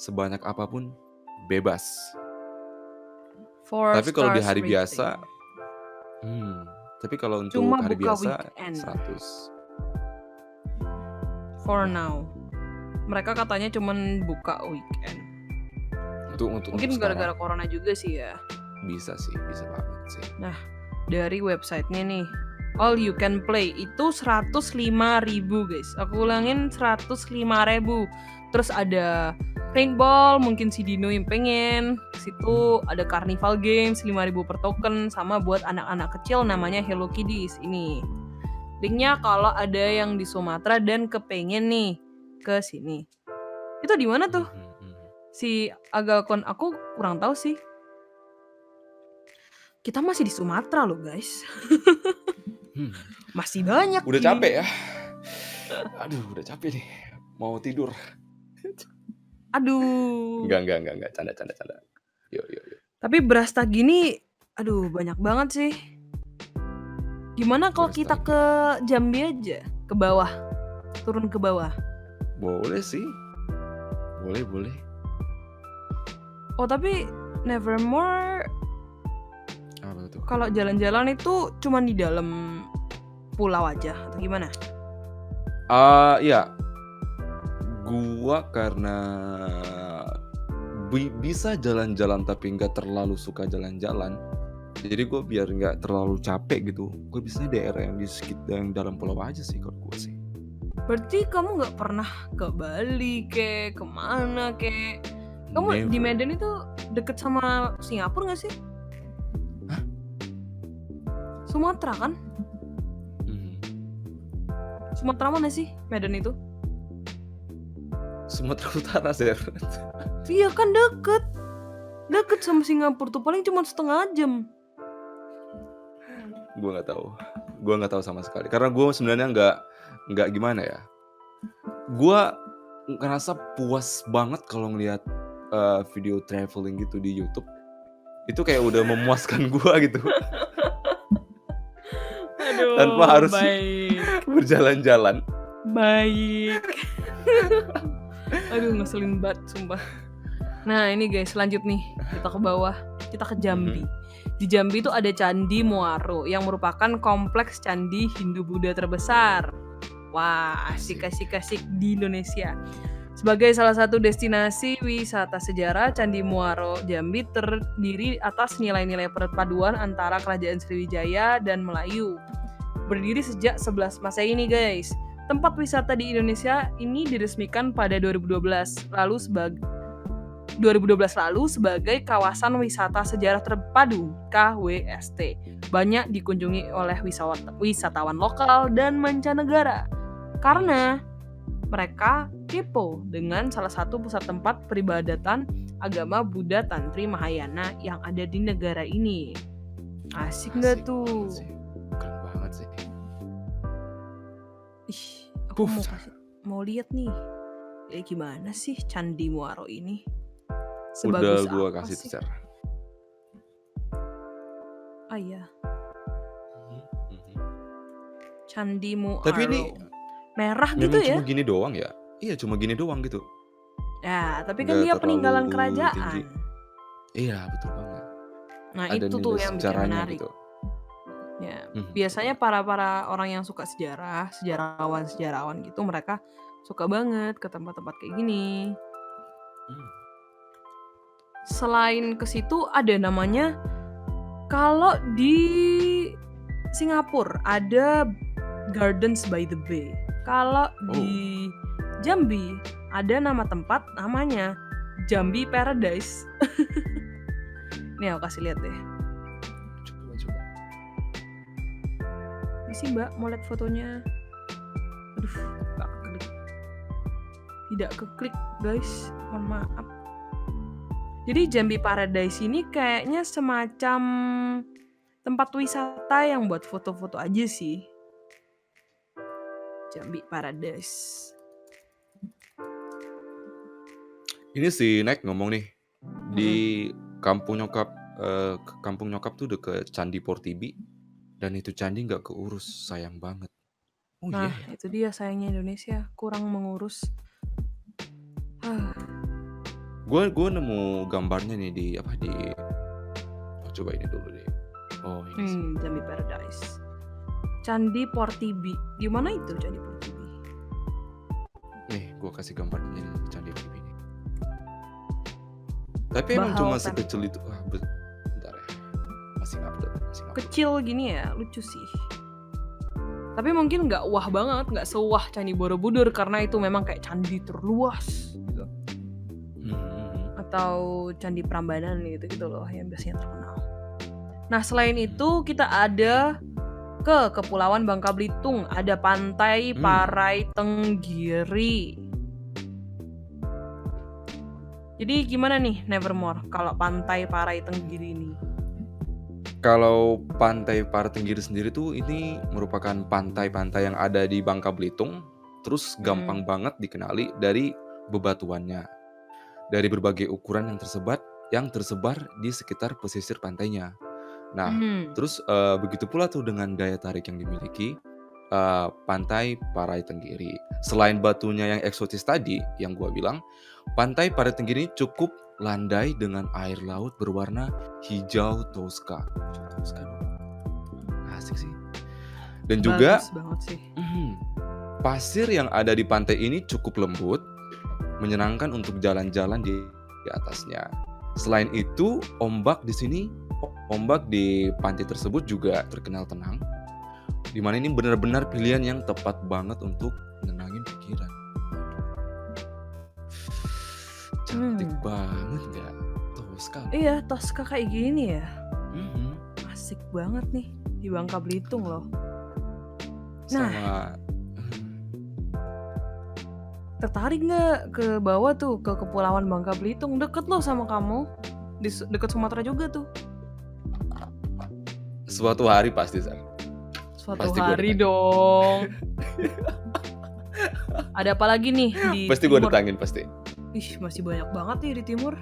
sebanyak apapun, bebas. 4 Tapi kalau di stars hari rating. biasa hmm, tapi kalau untuk Cuma hari buka biasa weekend 100. for Wah, now. Mereka katanya cuman buka weekend. untuk Mungkin sekarang gara-gara corona juga sih ya. bisa sih, bisa banget sih. Nah, dari websitenya nih, all you can play itu 105.000 guys. Aku ulangin 105.000. Terus ada paintball, mungkin si Dino yang pengen. Situ ada carnival games 5.000 per token, sama buat anak-anak kecil namanya Hello Kiddies ini. Linknya kalau ada yang di Sumatera dan kepengen nih ke sini. Itu di mana tuh? Si Agalcon aku kurang tahu sih. Kita masih di Sumatera loh guys. Masih banyak Udah ini. capek ya. Aduh, udah capek nih. Mau tidur. Aduh. Enggak. Canda. Yuk. Tapi berasta gini, aduh banyak banget sih. Gimana kalau kita ke Jambi aja? Ke bawah. Turun ke bawah. Boleh sih. Boleh. Oh tapi Nevermore Apa tuh? kalau jalan-jalan itu cuma di dalam pulau aja atau gimana? Ya. Gua karena bisa jalan-jalan tapi nggak terlalu suka jalan-jalan. Jadi gue biar nggak terlalu capek gitu, gue biasanya daerah yang di sekitar yang dalam pulau aja sih kalau gue sih. Berarti kamu nggak pernah ke Bali kek, kemana kek? Kamu di Never. Medan itu deket sama Singapura nggak sih? Hah? Sumatera kan? Sumatera mana sih Medan itu? Sumatera Utara, Ser. Iya kan deket sama Singapura tuh paling cuma setengah jam. Gue nggak tahu sama sekali karena gue sebenarnya nggak gimana ya. Gue ngerasa puas banget kalau ngelihat video traveling gitu di YouTube. Itu kayak udah memuaskan gue gitu. Aduh, tanpa harus baik. berjalan-jalan. Baik. Aduh, ngeselin banget sumpah. Nah, ini guys, lanjut nih. Kita ke bawah, kita ke Jambi. Di Jambi itu ada Candi Muaro yang merupakan kompleks candi Hindu-Buddha terbesar. Wah, asik di Indonesia. Sebagai salah satu destinasi wisata sejarah, Candi Muaro Jambi terdiri atas nilai-nilai perpaduan antara Kerajaan Sriwijaya dan Melayu. Berdiri sejak 11 Masehi ini guys. Tempat wisata di Indonesia ini diresmikan pada 2012 lalu sebagai kawasan wisata sejarah terpadu (KWST). Banyak dikunjungi oleh wisatawan lokal dan mancanegara karena mereka kepo dengan salah satu pusat tempat peribadatan agama Buddha Tantri Mahayana yang ada di negara ini. Asik nggak tuh? Keren banget sih. Ih, aku mau lihat nih. Gimana sih Candi Muaro ini? Sebagus udah gua apa kasih sih? share. Ah iya. Candi Muaro. Tapi ini merah gitu ya? Cuma gini doang ya? Iya, cuma gini doang gitu. Ya, tapi kan dia peninggalan kerajaan. Tinggi. Iya, betul banget. Nah, ada itu tuh yang bikin menarik. Gitu. Ya, biasanya para orang yang suka sejarah, sejarawan gitu, mereka suka banget ke tempat-tempat kayak gini. Selain ke situ ada namanya, kalau di Singapura ada Gardens by the Bay. Kalau di Jambi ada nama tempat namanya Jambi Paradise. Nih aku kasih lihat deh. Coba. Ini sih Mbak, mau lihat fotonya. Aduh, gak keklik. Tidak keklik guys, mohon maaf. Jadi Jambi Paradise ini kayaknya semacam tempat wisata yang buat foto-foto aja sih. Jambi Paradise. Ini si Nek ngomong nih, di kampung nyokap tuh deket Candi Portibi. dan itu candi nggak keurus, sayang banget. Oh iya Nah, ya? itu dia sayangnya Indonesia, kurang mengurus. Gue nemu gambarnya nih di apa di oh, coba ini dulu deh. Oh ini sih. Jambi Paradise. Candi Portibi. Di mana itu Candi Portibi? Nih, gue kasih gambarnya nih candi ini. Tapi emang cuma Bahautan. sekecil itu. Bentar ya. Masih update. Kecil gini ya, lucu sih. Tapi mungkin nggak wah banget, nggak sewah Candi Borobudur karena itu memang kayak candi terluas gitu. Atau Candi Prambanan gitu loh yang biasanya terkenal. Nah, selain itu kita ada ke Kepulauan Bangka Belitung, ada Pantai Parai Tenggiri. Jadi gimana nih Nevermore kalau Pantai Parai Tenggiri ini? Kalau Pantai Parai Tenggiri sendiri tuh ini merupakan pantai-pantai yang ada di Bangka Belitung, terus gampang banget dikenali dari bebatuannya, dari berbagai ukuran yang tersebar di sekitar pesisir pantainya. Nah, terus begitu pula tuh dengan daya tarik yang dimiliki Pantai Parai Tenggiri. Selain batunya yang eksotis tadi, yang gua bilang, Pantai Parai Tenggiri cukup landai dengan air laut berwarna hijau Tosca. Asik sih. Dan juga bagus banget sih. Pasir yang ada di pantai ini cukup lembut, menyenangkan untuk jalan-jalan di atasnya. Selain itu, ombak di pantai tersebut juga terkenal tenang. Di mana ini benar-benar pilihan yang tepat banget untuk menenangin pikiran. Cantik banget nggak? Tosca. Iya, Tosca kayak gini ya. Asik banget nih di Bangka Belitung loh. Nah, tertarik nggak ke bawah tuh ke Kepulauan Bangka Belitung? Deket loh sama kamu, deket Sumatera juga tuh. Suatu hari pasti, Sar. Suatu hari dong. Ada apa lagi nih di pasti gue datangin pasti. Ih, masih banyak banget nih di timur.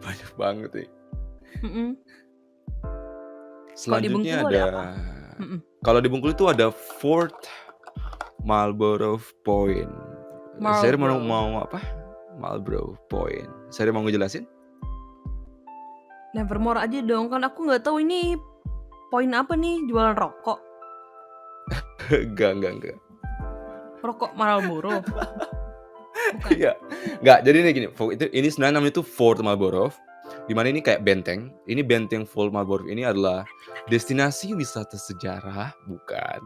Banyak banget nih. Kalau di Selanjutnya Bengkulu ada apa? Kalau di Bengkulu itu ada Fort Marlborough Point. Saya mau apa? Marlborough Point. Saya mau ngejelasin? Nevermore aja dong, kan aku nggak tahu ini poin apa nih, jualan rokok? Enggak. Rokok Marlboro. Iya. Enggak, jadi ini sebenarnya namanya itu Fort Marlborough. Di mana ini kayak benteng. Ini benteng Fort Marlborough ini adalah destinasi wisata sejarah, bukan.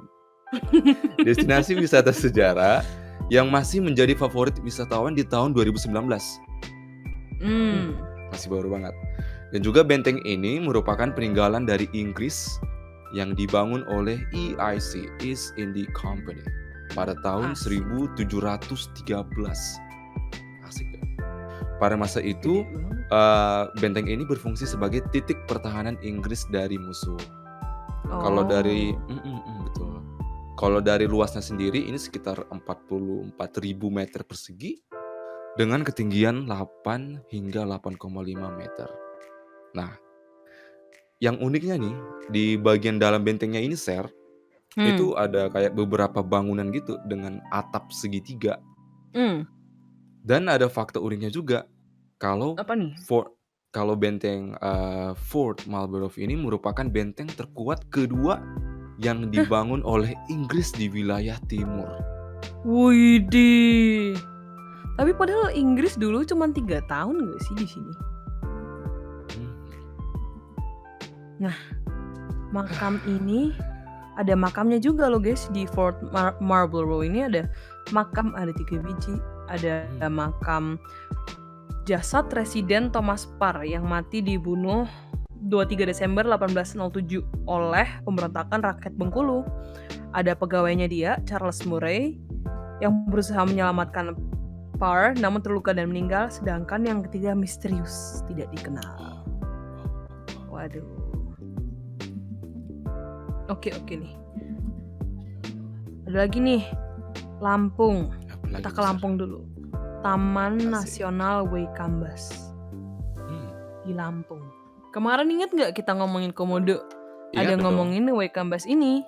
Destinasi wisata sejarah yang masih menjadi favorit wisatawan di tahun 2019. Masih baru banget. Dan juga benteng ini merupakan peninggalan dari Inggris yang dibangun oleh EIC, East India Company, pada tahun 1713. Asik ya. Pada masa itu, benteng ini berfungsi sebagai titik pertahanan Inggris dari musuh. Kalau dari betul. Kalau dari luasnya sendiri ini sekitar 44.000 meter persegi dengan ketinggian 8 hingga 8,5 meter. Nah, yang uniknya nih di bagian dalam bentengnya ini, itu ada kayak beberapa bangunan gitu dengan atap segitiga. Dan ada fakta uniknya juga kalau apa nih? Kalau benteng Fort Marlborough ini merupakan benteng terkuat kedua yang dibangun oleh Inggris di wilayah timur. Widih. Tapi padahal Inggris dulu cuma 3 tahun nggak sih di sini? Nah, makam ini ada makamnya juga loh guys di Fort Marlborough ini ada 3 biji. Ada makam jasad Residen Thomas Parr yang mati dibunuh 23 Desember 1807 oleh pemberontakan rakyat Bengkulu. Ada pegawainya dia, Charles Murray, yang berusaha menyelamatkan Parr namun terluka dan meninggal, sedangkan yang ketiga misterius, tidak dikenal. Waduh. Oke nih. Ada lagi nih, Lampung. Kita ke Lampung dulu. Taman Nasional Waikambas di Lampung. Kemarin inget nggak kita ngomongin Komodo? Iya ada ada dong. ngomongin Waikambas ini.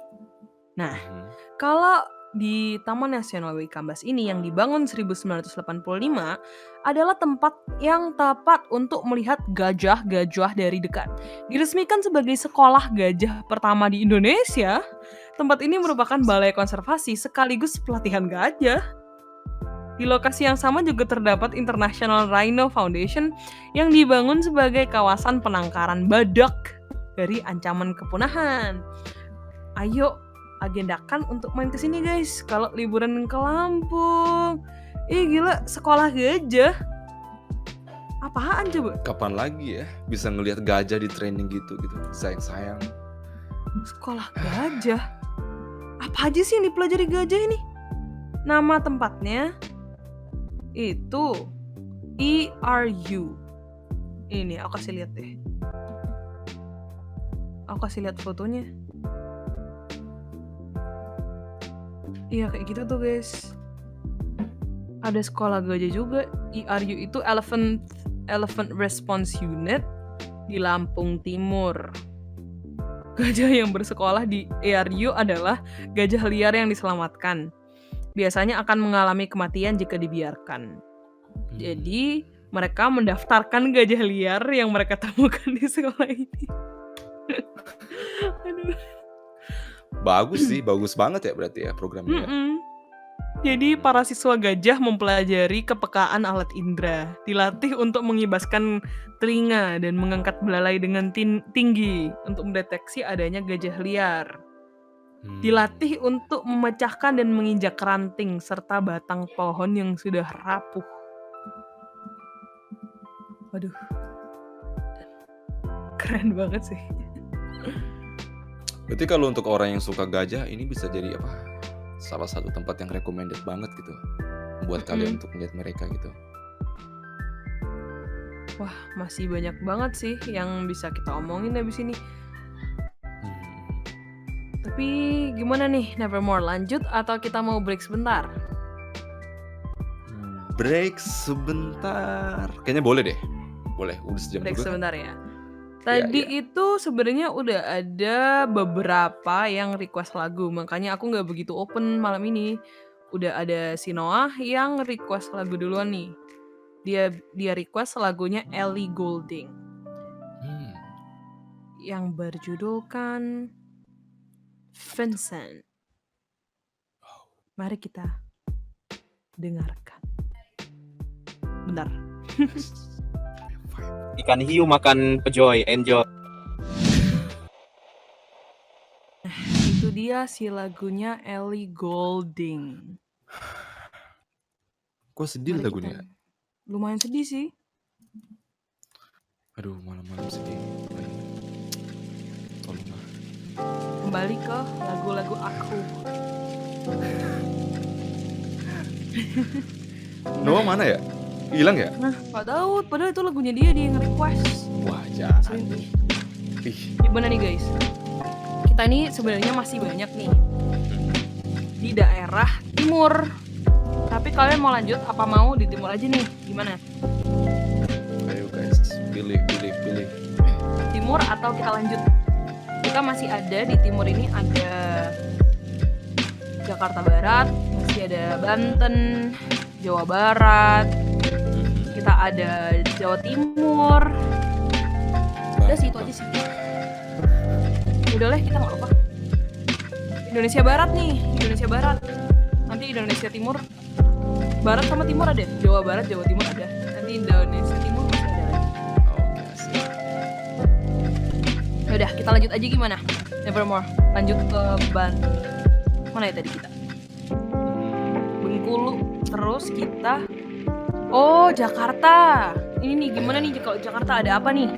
Nah, Mhm. kalau di Taman Nasional Waikambas ini yang dibangun 1985 adalah tempat yang tepat untuk melihat gajah-gajah dari dekat. Diresmikan sebagai sekolah gajah pertama di Indonesia, tempat ini merupakan balai konservasi sekaligus pelatihan gajah. Di lokasi yang sama juga terdapat International Rhino Foundation yang dibangun sebagai kawasan penangkaran badak dari ancaman kepunahan. Ayo agendakan untuk main ke sini guys kalau liburan ke Lampung. Ih gila, sekolah gajah. Apaan coba? Kapan lagi ya bisa ngelihat gajah di training gitu. Sayang-sayang. Sekolah gajah. Apa aja sih yang dipelajari gajah ini? Nama tempatnya itu ERU. Ini aku kasih lihat deh. Aku kasih lihat fotonya. Iya kayak gitu tuh guys. Ada sekolah gajah juga. ERU itu Elephant Response Unit di Lampung Timur. Gajah yang bersekolah di ERU adalah gajah liar yang diselamatkan. Biasanya akan mengalami kematian jika dibiarkan. Jadi mereka mendaftarkan gajah liar yang mereka temukan di sekolah ini. Aduh. Bagus sih, bagus banget ya berarti ya programnya. Jadi para siswa gajah mempelajari kepekaan alat indera, dilatih untuk mengibaskan telinga dan mengangkat belalai dengan tinggi untuk mendeteksi adanya gajah liar. Dilatih untuk memecahkan dan menginjak ranting serta batang pohon yang sudah rapuh. Waduh, keren banget sih. Berarti kalau untuk orang yang suka gajah ini bisa jadi apa? Salah satu tempat yang recommended banget gitu buat kalian untuk melihat mereka gitu. Wah, masih banyak banget sih yang bisa kita omongin abis ini. Tapi gimana nih, Nevermore, lanjut atau kita mau break sebentar? Break sebentar. Kayaknya boleh deh. Boleh, udah sejam Break juga kan? sebentar ya. Tadi itu sebenarnya udah ada beberapa yang request lagu, makanya aku nggak begitu open malam ini. Udah ada si Noah yang request lagu duluan nih. Dia request lagunya Ellie Goulding yang berjudulkan Vincent. Mari kita dengarkan. Bentar. Ikan hiu makan pejoy, enjoy. Nah, itu dia si lagunya Ellie Goulding. Kok sedih lagunya? Lumayan sedih sih. Aduh, malam-malam sedih. Tolonglah. Kembali ke lagu-lagu aku. Noah mana ya? Hilang ya? Nah, Pak Daud, padahal itu lagunya dia yang request. Wah, jahat. Gimana nih guys? Kita ini sebenarnya masih banyak nih di daerah timur. Tapi kalian mau lanjut apa mau di timur aja nih? Gimana? Ayo guys, pilih. Timur atau kita lanjut? Kita masih ada di timur ini ada Jakarta Barat, masih ada Banten, Jawa Barat, kita ada Jawa Timur. Udah sih itu aja sih. Udah lah kita nggak apa. Indonesia Barat nih, Indonesia Barat. Nanti Indonesia Timur, Barat sama Timur ada. Jawa Barat, Jawa Timur ada. Nanti Indonesia Timur masih ada lagi. Oke, asik. Udah kita lanjut aja gimana? Nevermore. Lanjut ke mana ya tadi kita? Bengkulu. Terus kita Jakarta. Ini nih gimana nih kalau Jakarta ada apa nih?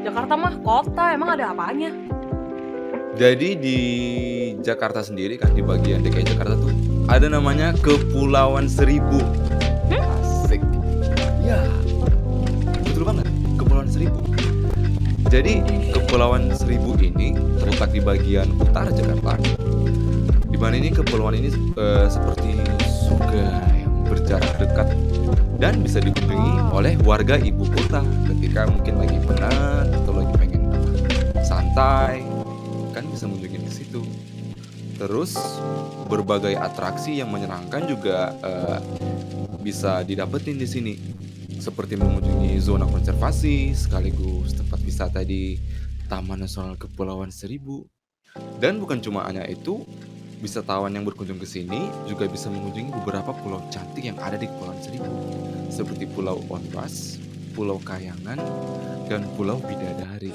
Jakarta mah kota, emang ada apanya? Jadi di Jakarta sendiri kan di bagian DKI Jakarta tuh ada namanya Kepulauan Seribu. Asik. Ya, betul banget. Kepulauan Seribu. Jadi Kepulauan Seribu ini terletak di bagian utara Jakarta. Di mana ini kepulauan ini seperti surga yang berjarak dekat dan bisa dikunjungi oleh warga ibu kota ketika mungkin lagi penat atau lagi pengen santai. menyenangkan bisa mengunjungi ke situ. Terus berbagai atraksi yang menyenangkan juga bisa didapetin di sini. Seperti mengunjungi zona konservasi sekaligus tempat wisata di Taman Nasional Kepulauan Seribu. Dan bukan cuma hanya itu, wisatawan yang berkunjung ke sini juga bisa mengunjungi beberapa pulau cantik yang ada di Kepulauan Seribu. Seperti Pulau Onrus, Pulau Kayangan, dan Pulau Bidadari.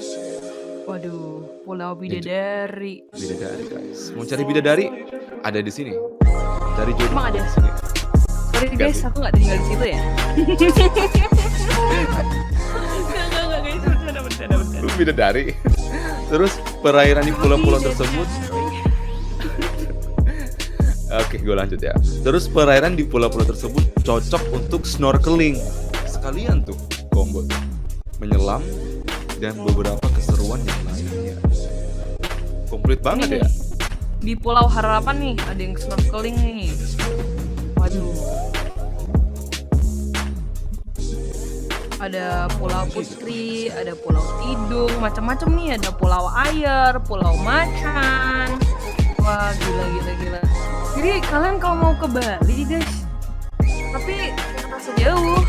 Waduh, Pulau Ya, Bidadari. Bidadari guys. Mau cari bidadari? Ada di sini. Cari jodoh Emang ada? di sini. Sorry Enggak guys, sih. aku nggak tinggal di situ ya. Enggak guys, bercanda. Bidadari. Terus perairan di pulau-pulau tersebut. Oke, gue lanjut ya. Terus perairan di pulau-pulau tersebut cocok untuk snorkeling. Sekalian tuh combo tuh. Menyelam dan beberapa keseruan yang lainnya. Komplit banget ya. Di Pulau Harapan nih, ada yang snorkeling nih. Waduh. Ada Pulau Putri, ada Pulau Tidung, macam-macam nih. Ada Pulau Ayer, Pulau Macan. Wah, gila. Jadi kalian kalau mau ke Bali guys, tapi terasa jauh.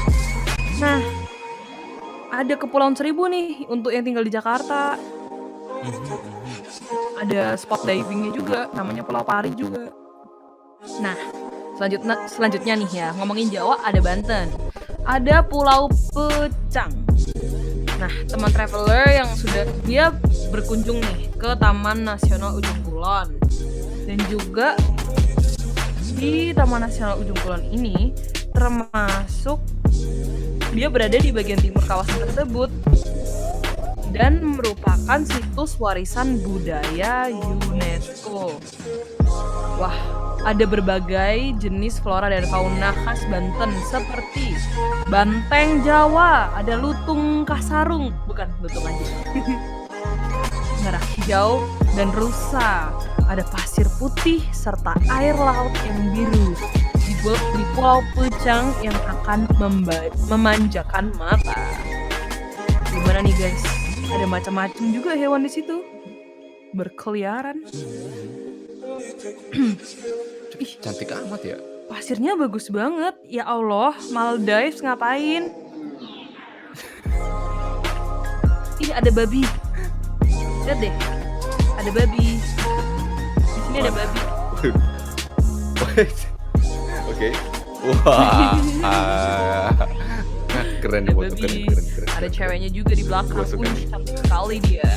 Nah, ada Kepulauan Seribu nih untuk yang tinggal di Jakarta. Ada spot divingnya juga, namanya Pulau Pari juga. Nah, selanjutnya nih ya, ngomongin Jawa ada Banten. Ada Pulau Pecang. Nah, teman traveler yang dia berkunjung nih ke Taman Nasional Ujung Kulon. Dan juga di Taman Nasional Ujung Kulon ini termasuk dia berada di bagian timur kawasan tersebut dan merupakan situs warisan budaya UNESCO. Wah, ada berbagai jenis flora dan fauna khas Banten seperti banteng Jawa, ada lutung kasarung, bukan lutung aja. Merah hijau dan rusa, ada pasir putih serta air laut yang biru. Di Pulau Pecang yang akan memanjakan mata. Gimana nih guys? Ada macam-macam juga hewan di situ berkeliaran. Ih, Cantik amat ya. pasirnya bagus banget. Ya Allah, Maldives ngapain? Ih, ada babi. Lihat deh, ada babi. Di sini ada babi. Oke. Wah. Keren Ada foto, babi. keren. Ada ceweknya juga di belakang. Gua suka nih. Cantik sekali dia.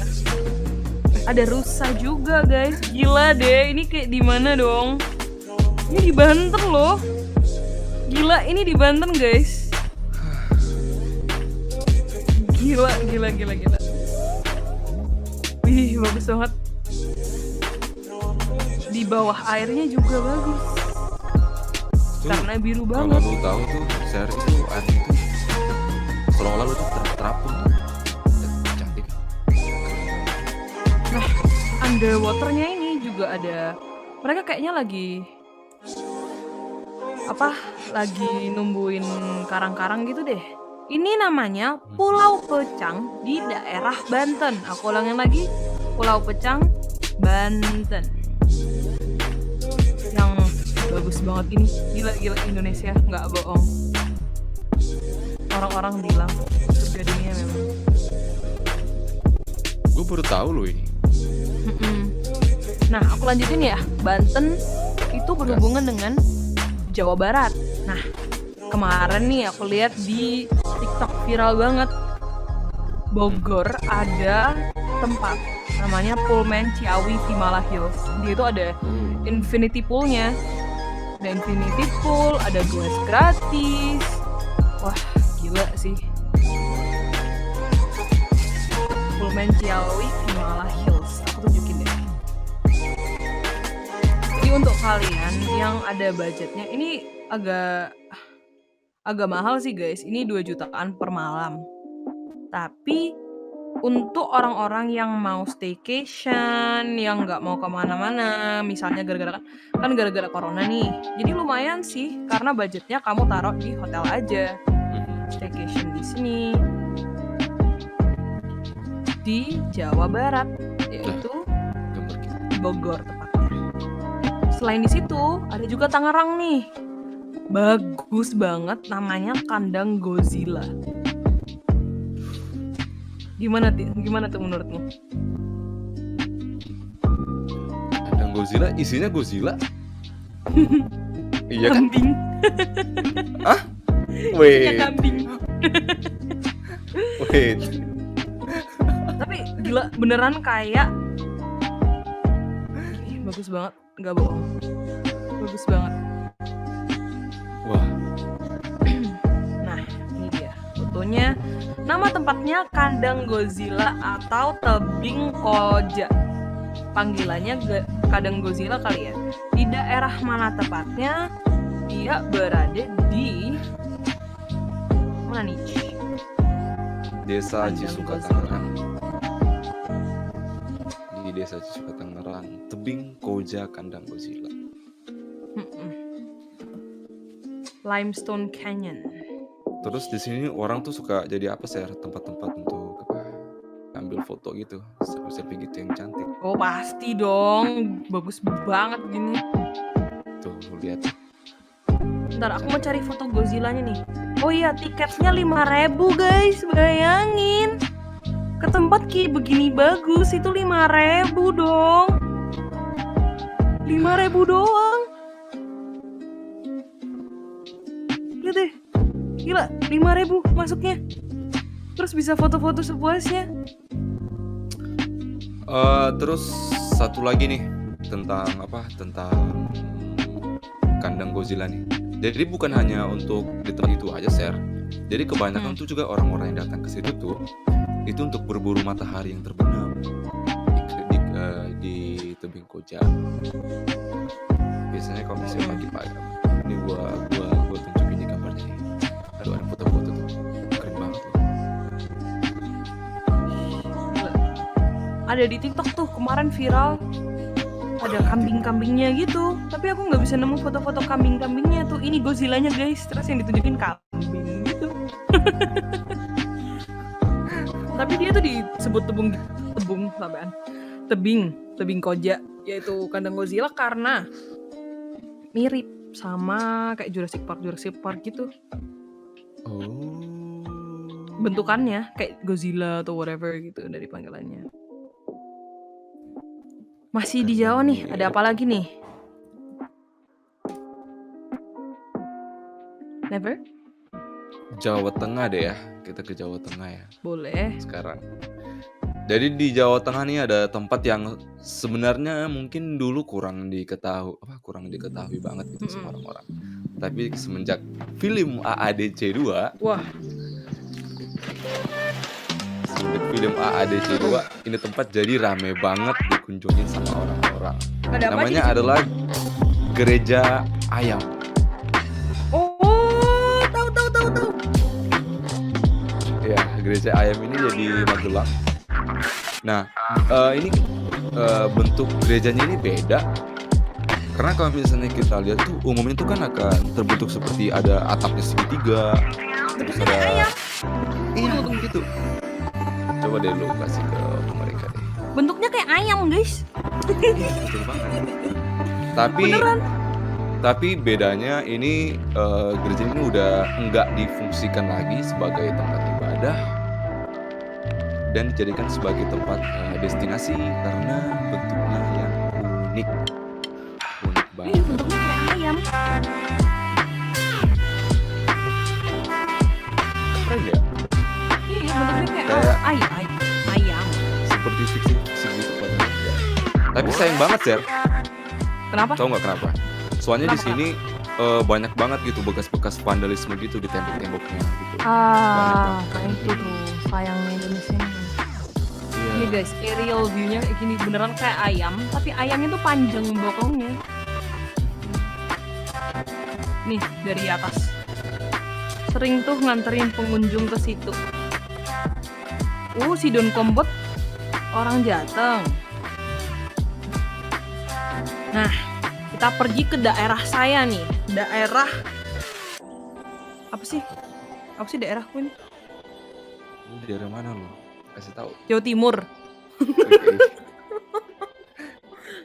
Ada rusa juga guys. Gila deh, ini kayak di mana dong? Ini di Banten loh. Gila, ini di Banten guys. Gila. Wih, bagus banget. Di bawah airnya juga bagus. Tuh, Karena biru kalau banget. lu tahu tuh, share itu airnya itu seolah-olah lu tuh terapung tuh. Cantik. Nah, underwaternya ini juga ada. Mereka kayaknya lagi lagi numbuhin karang-karang gitu deh. Ini namanya Pulau Pecang di daerah Banten. Aku ulangin lagi, Pulau Pecang, Banten. Yang bagus banget ini. Gila Indonesia, nggak bohong. Orang-orang bilang surga dunia memang. Gue baru tahu loh ini. Nah, aku lanjutin ya. Banten itu berhubungan dengan Jawa Barat. Nah, kemarin nih aku lihat di TikTok viral banget. Bogor ada tempat namanya Pullman Ciawi Vimala Hills. Dia itu ada infinity poolnya. Ada infinity pool, ada goes gratis. Wah, gila sih. Pullman Ciawi Vimala Hills. Aku tunjukin deh. Jadi untuk kalian yang ada budgetnya, ini agak mahal sih guys. Ini 2 jutaan per malam. Tapi untuk orang-orang yang mau staycation, yang nggak mau kemana-mana, misalnya gara-gara corona nih, jadi lumayan sih karena budgetnya kamu taruh di hotel aja, staycation di sini di Jawa Barat, yaitu Gambar di Bogor tepatnya. Selain di situ, ada juga Tangerang nih. Bagus banget, namanya Kandang Godzilla. Gimana tuh menurutmu? Kandang Godzilla, isinya Godzilla. Iya kan? Kambing. Hah? Isinya Wait, kambing. wait. Tapi gila, beneran kayak bagus banget, nggak bohong. Bagus banget. Wah, Nah, ini dia fotonya. Nama tempatnya Kandang Godzilla atau Tebing Koja. Panggilannya Kandang Godzilla kali ya. Di daerah mana tepatnya? Dia berada di mana nih? Desa Kandang Cisuka Godzilla. Tangerang. Di Desa Cisuka Tangerang, Tebing Koja Kandang Godzilla. Mm-mm. Limestone Canyon. Terus di sini orang tuh suka jadi apa share tempat-tempat untuk apa? Ambil foto gitu, selfie gitu yang cantik. Oh pasti dong, bagus banget gini. Tuh, lu lihat. Bentar, aku mau cari foto Godzilla-nya nih. Oh iya, tiketnya 5.000 guys, bayangin. Ke tempat kayak begini bagus, itu 5.000 dong. 5.000 doang. Lihat deh, gila, 5.000 masuknya. Terus bisa foto-foto sepuasnya. Terus satu lagi nih tentang apa? Tentang Kandang Godzilla nih. Jadi bukan hanya untuk di tempat itu aja share. Jadi kebanyakan tuh juga orang-orang yang datang ke situ tuh itu untuk berburu matahari yang terbenam di Tebing Koja. Biasanya kalau misalnya pagi-pagi, ini gua tunjukin di gambarnya nih. Aduh, ada foto-foto tuh, keren banget loh. Gila. Ada di TikTok tuh kemarin viral. Ada kambing-kambingnya gitu. Tapi aku nggak bisa nemu foto-foto kambing-kambingnya tuh. Ini Godzilla-nya guys. Terus yang ditunjukin kambing gitu. Tapi dia tuh disebut tebing koja, yaitu Kandang Godzilla karena mirip sama kayak Jurassic Park gitu. Oh. Bentukannya kayak Godzilla atau whatever gitu dari panggilannya. Masih di Jawa nih, ada apa lagi nih? Never? Jawa Tengah deh ya, kita ke Jawa Tengah ya Boleh. sekarang. Jadi di Jawa Tengah nih ada tempat yang sebenarnya mungkin dulu kurang diketahui banget gitu sama orang-orang. Tapi semenjak film AADC 2, Wah, ini tempat jadi rame banget dikunjungin sama orang-orang. ada apa Namanya aja? adalah Gereja Ayam. Oh, tahu. Ya, Gereja Ayam ini jadi Magelang. Nah, ini bentuk gerejanya ini beda. Karena kalau misalnya kita lihat tuh umumnya tuh kan akan terbentuk seperti ada atapnya segitiga, terus ada ayam. iya gitu. Coba deh lu kasih ke mereka deh. Bentuknya kayak ayam, guys. Iya, betul banget. Beneran. Tapi bedanya ini gereja ini udah enggak difungsikan lagi sebagai tempat ibadah dan dijadikan sebagai tempat destinasi karena bentuknya yang unik banget. Bentuknya kayak ayam. Keren ya? Iya, bentuknya kayak Kayak- ayam. Seperti fiksi gitu padahal enggak. Tapi sayang banget Zer. Kenapa? Tahu nggak kenapa? Soalnya di sini banyak banget gitu bekas-bekas vandalisme gitu di tembok-temboknya gitu. Kayak itu tuh sayangnya Indonesia ini. Iya. Ini guys, aerial view-nya kayak gini beneran kayak ayam, tapi ayamnya tuh panjang bokongnya. Nih dari atas. Sering tuh nganterin pengunjung ke situ. Si Don Kombot orang Jateng. Nah, kita pergi ke daerah saya nih. Daerah apa sih daerahku ini? Ini daerah mana lo? Kasih tahu. Jawa Timur. Oke.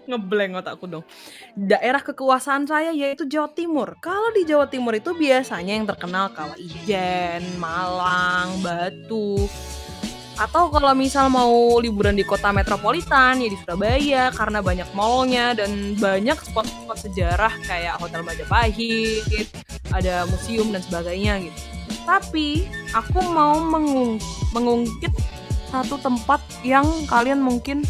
Ngeblank otakku dong. Daerah kekuasaan saya yaitu Jawa Timur. Kalau di Jawa Timur itu biasanya yang terkenal Kawah Ijen, Malang, Batu. Atau kalau misal mau liburan di kota metropolitan ya di Surabaya karena banyak mallnya dan banyak spot-spot sejarah kayak Hotel Majapahit, ada museum dan sebagainya gitu. Tapi aku mau mengungkit satu tempat yang kalian mungkin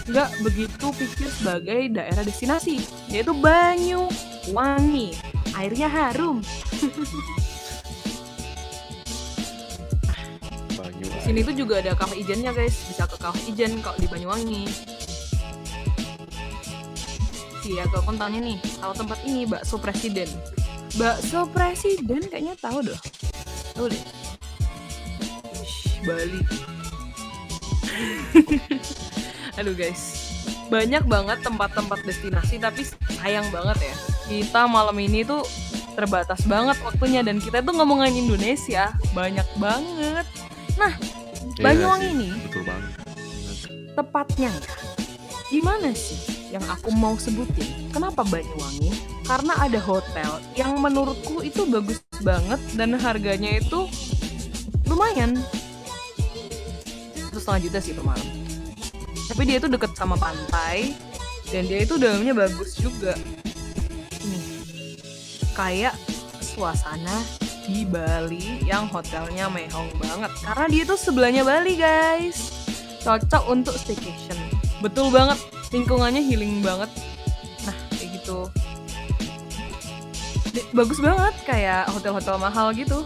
nggak begitu pikir sebagai daerah destinasi, yaitu Banyuwangi. Airnya harum. Di sini tuh juga ada Kawah Ijennya guys, bisa ke Kawah Ijen kalau di Banyuwangi. Iya, kalau tanya nih, kalau tempat ini bakso presiden. Bakso presiden kayaknya tahu deh. Tahu deh. Bali. Aduh guys, banyak banget tempat-tempat destinasi tapi sayang banget ya. Kita malam ini tuh terbatas banget waktunya dan kita tuh ngomongin Indonesia banyak banget. Nah, Banyuwangi ini betul banget. tepatnya ya, gimana sih yang aku mau sebutin? Kenapa Banyuwangi? Karena ada hotel yang menurutku itu bagus banget dan harganya itu lumayan. 1,5 juta sih per malam. Tapi dia itu deket sama pantai dan dia itu dalamnya bagus juga. Nih, kayak suasana di Bali yang hotelnya mehong banget karena dia tuh sebelahnya Bali guys, cocok untuk staycation. Betul banget, lingkungannya healing banget. Nah kayak gitu, bagus banget kayak hotel-hotel mahal gitu.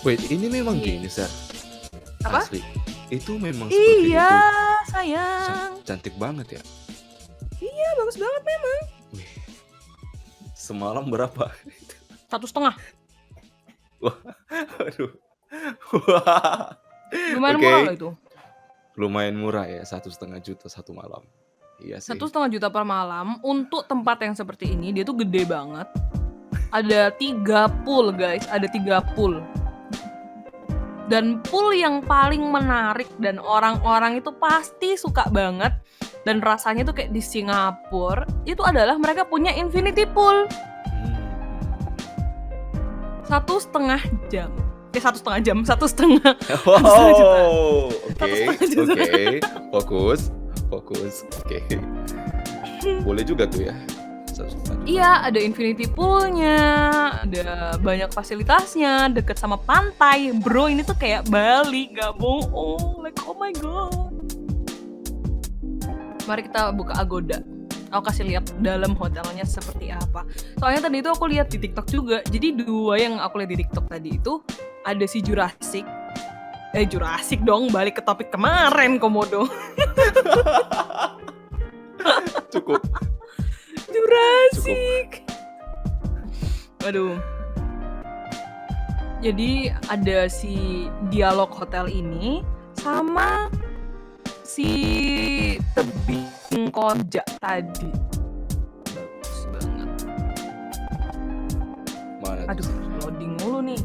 Wait, ini memang gini, Sar? Apa? Asli. Itu memang seperti Iya itu. sayang. Cantik banget ya. Iya bagus banget memang. Wih. Semalam berapa? 1,5. Wah, aduh. Wah. Lumayan Oke. murah loh itu. Lumayan murah ya, 1,5 juta satu malam. Iya sih. 1,5 juta per malam untuk tempat yang seperti ini. Dia tuh gede banget. Ada 3 pool guys, ada 3 pool. Dan pool yang paling menarik dan orang-orang itu pasti suka banget dan rasanya tuh kayak di Singapura, itu adalah mereka punya infinity pool. 1,5 jam. 1,5 jam, 1,5. Wow, oke, 1,5 juta. oke, fokus, oke. Boleh juga tuh ya. 1,5 juta. Iya, ada infinity poolnya, ada banyak fasilitasnya, deket sama pantai. Bro, ini tuh kayak Bali, gak bohong. Like, oh my god. Mari kita buka Agoda. Aku kasih lihat dalam hotelnya seperti apa. Soalnya tadi itu aku lihat di TikTok juga. Jadi 2 yang aku lihat di TikTok tadi itu ada si Jurassic. Jurassic dong, balik ke topik kemarin, Komodo. Cukup. Jurassic. Waduh. Jadi ada si dialog hotel ini sama si tebing koja tadi. Bagus banget. Mana Aduh, tuh? loading mulu nih.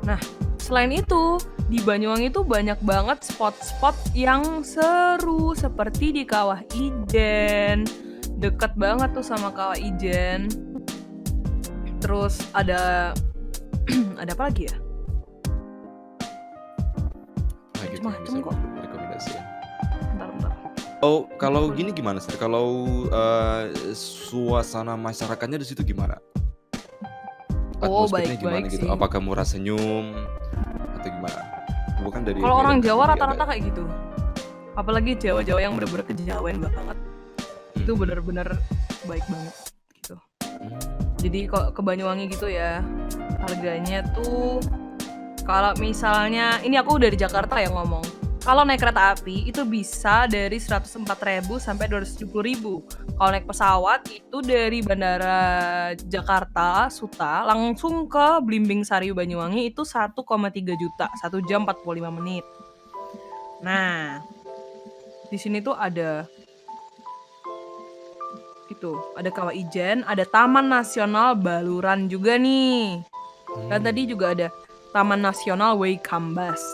Nah, selain itu di Banyuwangi itu banyak banget spot-spot yang seru seperti di Kawah Ijen. Deket banget tuh sama Kawah Ijen. Terus ada ada apa lagi ya? Nah, gitu Macem-macem bisa kok. rekomendasi ya. Bentar. Oh, kalau gini gimana sih? Kalau suasana masyarakatnya di situ gimana? Oh, Atmosfernya gimana baik-baik gitu? sih. Apakah murah senyum atau gimana? Bukan dari Kalau orang Medan Jawa sendiri rata-rata agak. kayak gitu. Apalagi Jawa-Jawa yang bener-bener kejawen banget. Itu bener-bener baik banget gitu. Jadi kok ke Banyuwangi gitu ya, harganya tuh kalau misalnya ini aku dari Jakarta ya ngomong. Kalau naik kereta api itu bisa dari 104.000 sampai 270.000. Kalau naik pesawat itu dari Bandara Jakarta Suta langsung ke Blimbing Sari Banyuwangi itu 1,3 juta, 1 jam 45 menit. Nah, di sini tuh ada ada Kawah Ijen, ada Taman Nasional Baluran juga nih. Dan tadi juga ada Taman Nasional Waikambas.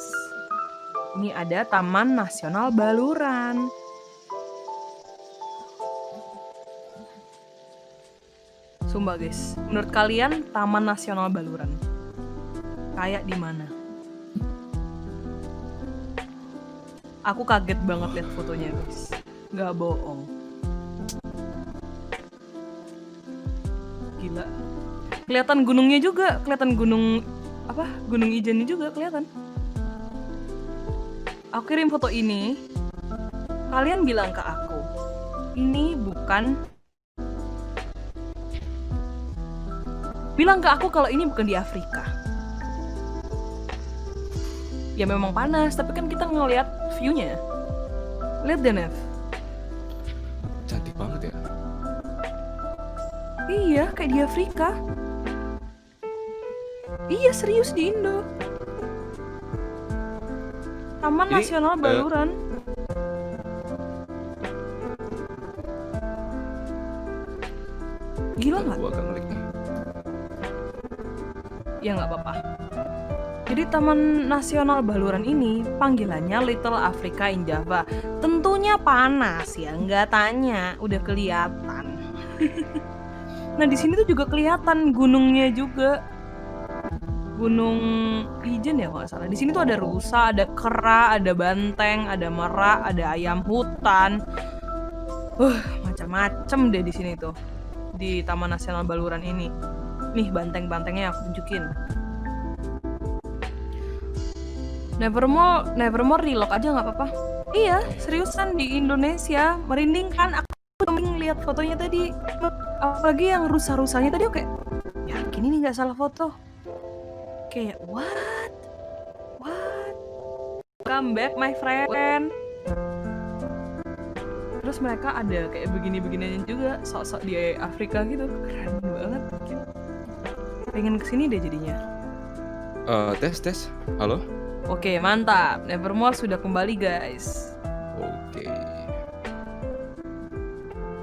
Ini ada Taman Nasional Baluran. Sumpah guys, menurut kalian Taman Nasional Baluran kayak di mana? Aku kaget banget lihat fotonya guys, nggak bohong. Gila, kelihatan gunungnya juga, kelihatan gunung apa? Gunung Ijennya juga kelihatan. Aku kirim foto ini, kalian bilang ke aku, ini bukan. Bilang ke aku kalau ini bukan di Afrika. Ya memang panas, tapi kan kita ngeliat view-nya. Lihat deh, Nev. Cantik banget ya. Iya, kayak di Afrika. Iya, serius di Indo. Taman Ini, Nasional Baluran. Gila nggak? Gua akan klik nih. Ya nggak apa-apa. Jadi Taman Nasional Baluran ini panggilannya Little Africa in Java. Tentunya panas ya, nggak tanya, udah kelihatan. Nah di sini tuh juga kelihatan gunungnya juga. Gunung Ijen ya kalau nggak salah. Di sini tuh ada rusa, ada kera, ada banteng, ada merak, ada ayam hutan. Macam-macam deh di sini tuh. Di Taman Nasional Baluran ini. Nih banteng-bantengnya aku tunjukin. Nevermore relock aja nggak apa-apa. Iya, seriusan di Indonesia merinding kan? Aku ngeliat fotonya tadi. Apalagi yang rusa-rusanya tadi aku kayak, yakin ini nggak salah foto. Kayak what? Come back my friend. Terus mereka ada kayak begini-beginian juga, sok-sok di Afrika gitu, keren banget. Pengen kesini deh jadinya. Tes. Halo? Oke, mantap. Nevermore sudah kembali, guys. Oke.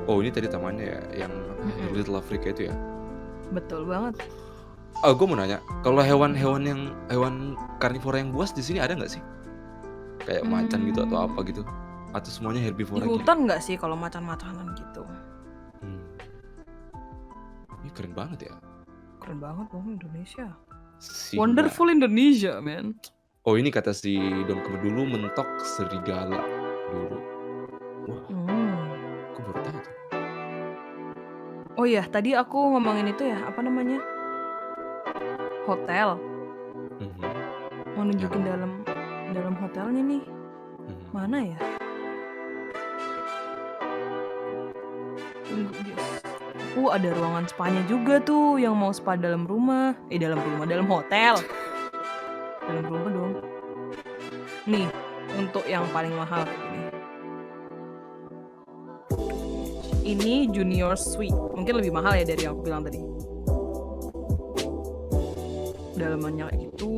Oh, ini tadi tamannya ya, yang di Little Africa itu ya? Betul banget. Gue mau nanya, kalau hewan karnivora yang buas di sini ada nggak sih? Kayak macan gitu atau apa gitu? Atau semuanya Di herbivora gitu? hutan nggak sih kalau macan-macanan gitu? Ini keren banget ya. Keren banget dong Indonesia. Singa. Wonderful Indonesia, man. Oh, ini kata si Don Kemer dulu mentok serigala dulu. Wah, aku baru tahu tuh. Oh iya, tadi aku ngomongin itu ya, apa namanya? Hotel. Mau nunjukin dalam hotelnya nih. Mana ya? Tunggu guys. Ada ruangan spanya juga tuh yang mau spa dalam rumah. Dalam hotel. Dalam rumah dong. Nih, untuk yang paling mahal kayak gini. Ini Junior Suite. Mungkin lebih mahal ya dari yang aku bilang tadi. Dalamannya kayak gitu.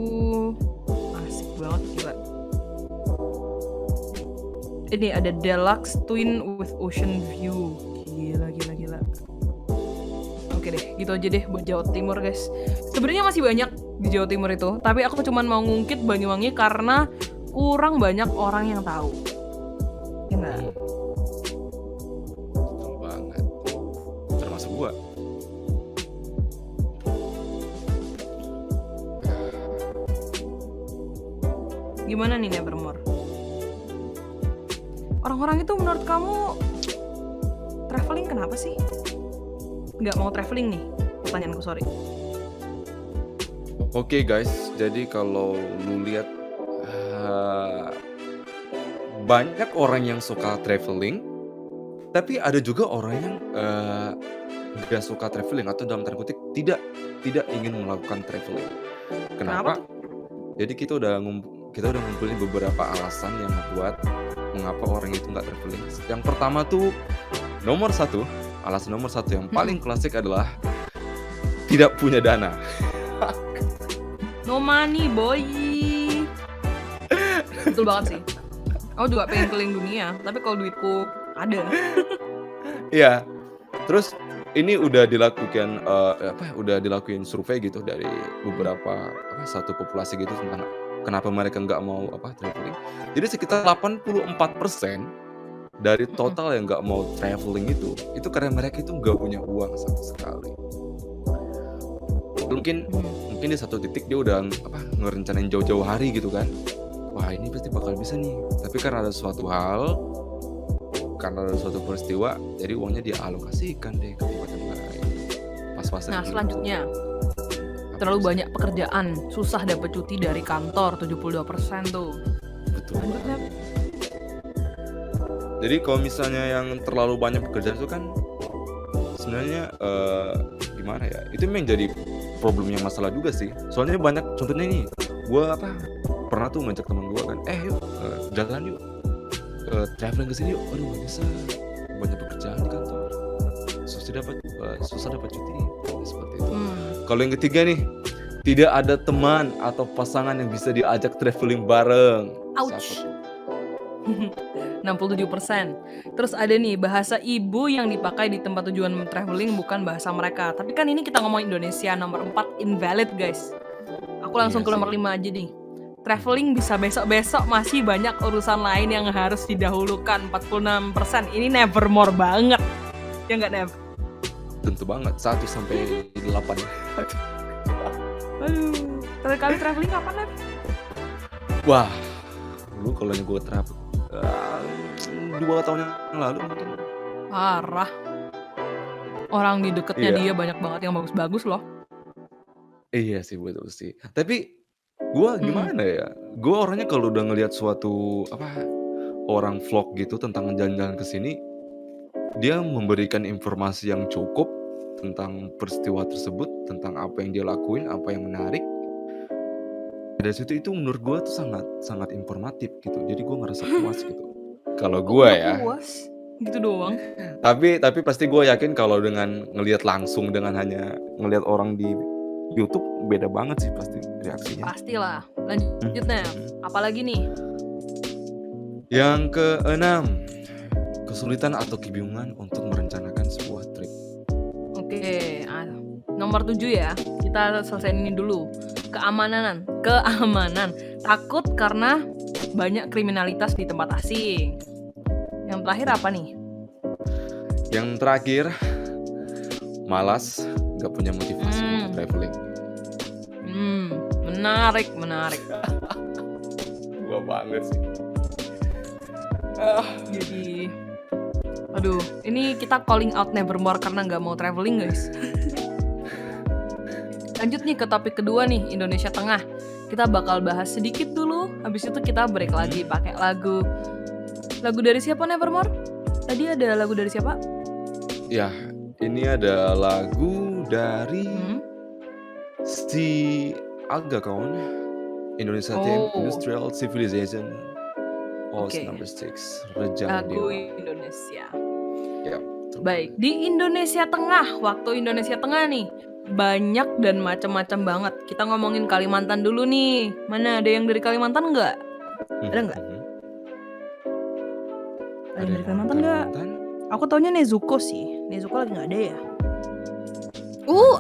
Asik banget, gila. Ini ada Deluxe Twin with Ocean View. Gila. Oke deh, gitu aja deh buat Jawa Timur, guys. Sebenarnya masih banyak di Jawa Timur itu, tapi aku cuma mau ngungkit Banyuwangi karena kurang banyak orang yang tahu. Ya enggak? Betul banget. Termasuk gua. Gimana nih Nevermore? Orang-orang itu menurut kamu traveling kenapa sih? Nggak mau traveling nih? Pertanyaanku, sorry. Oke guys, jadi kalau lu lihat banyak orang yang suka traveling, tapi ada juga orang yang nggak suka traveling atau dalam tanda kutip tidak ingin melakukan traveling. Kenapa Kenapa? Jadi kita udah ngumpulin beberapa alasan yang membuat mengapa orang itu nggak traveling. Yang pertama tuh alasan nomor satu yang paling klasik adalah tidak punya dana. No money, boy. Betul banget sih. Aku juga pengen keliling dunia, tapi kalau duitku ada. Iya. Terus ini udah dilakuin survei gitu dari beberapa satu populasi gitu tentang kenapa mereka nggak mau traveling. Jadi sekitar 84% dari Mhm. total yang nggak mau traveling itu karena mereka itu nggak punya uang sama sekali. Mungkin Hmm. mungkin di satu titik dia udah ngerencanain jauh-jauh hari gitu kan. Wah ini pasti bakal bisa nih. Tapi karena ada suatu peristiwa, jadi uangnya dialokasikan deh ke tempat yang lain. Pas-pasan Nah, dulu. selanjutnya Apa terlalu tuh? banyak pekerjaan, susah dapat cuti dari kantor 72% tuh. Betul Lanjut, Nep. banget. Jadi kalau misalnya yang terlalu banyak pekerjaan itu kan sebenarnya gimana ya? Itu memang jadi problem yang masalah juga sih. Soalnya banyak contohnya nih, gua pernah tuh ngajak teman gua kan, yuk jalan yuk, traveling ke sini yuk. Aduh nggak bisa, banyak pekerjaan di kantor, susah dapat cuti, seperti itu. Kalau yang ketiga nih, tidak ada teman atau pasangan yang bisa diajak traveling bareng. Ouch. Siapa tuh? 67%. Terus ada nih, bahasa ibu yang dipakai di tempat tujuan traveling bukan bahasa mereka. Tapi kan ini kita ngomong Indonesia, nomor 4 invalid guys. Aku langsung Iya ke nomor sih. 5 aja nih. Traveling bisa besok-besok, masih banyak urusan lain yang harus didahulukan. 46%. Ini nevermore banget. Ya nggak, Nev? Tentu banget 1 sampai 8. Aduh. Terakhir kali traveling kapan, Nev? Wah, dulu kalau gue 2 tahun yang lalu mungkin. Parah. Orang di deketnya Iya. dia banyak banget yang bagus-bagus loh. Iya sih, betul sih. Tapi gue gimana ya? Gue orangnya kalau udah ngelihat suatu orang vlog gitu tentang jalan-jalan ke sini, dia memberikan informasi yang cukup tentang peristiwa tersebut, tentang apa yang dia lakuin, apa yang menarik. Dari situ itu menurut gue tuh sangat informatif gitu. Jadi gue ngerasa puas gitu. Kalau Kok gue nggak ya. puas? Gitu doang. Tapi pasti gue yakin kalau dengan ngelihat langsung, dengan hanya ngelihat orang di YouTube, beda banget sih pasti reaksinya. Pastilah. Lanjutnya, apalagi nih? Yang ke-6, kesulitan atau kebingungan untuk merencanakan sebuah trip. Oke, nomor 7 ya. Kita selesaiin ini dulu. Keamanan. Takut karena banyak kriminalitas di tempat asing. Yang terakhir apa nih? Yang terakhir, malas, gak punya motivasi untuk traveling. Menarik. Gua banget sih. Jadi, aduh, ini kita calling out nevermore karena nggak mau traveling guys. Lanjut nih ke topik kedua nih, Indonesia Tengah. Kita bakal bahas sedikit dulu, habis itu kita break lagi pakai lagu. Lagu dari siapa, Nevermore? Tadi ada lagu dari siapa? Ya, ini ada lagu dari si Aga kawan, Indonesia Theme, Industrial Civilization, Pause number 6, Rejang lagu Dewa. Indonesia. Ya, baik, di Indonesia Tengah, waktu Indonesia Tengah nih, banyak dan macam-macam banget. Kita ngomongin Kalimantan dulu nih. Mana ada yang dari Kalimantan nggak? Ada nggak? Ada yang dari Kalimantan nggak? Aku taunya Nezuko sih. Nezuko lagi nggak ada ya?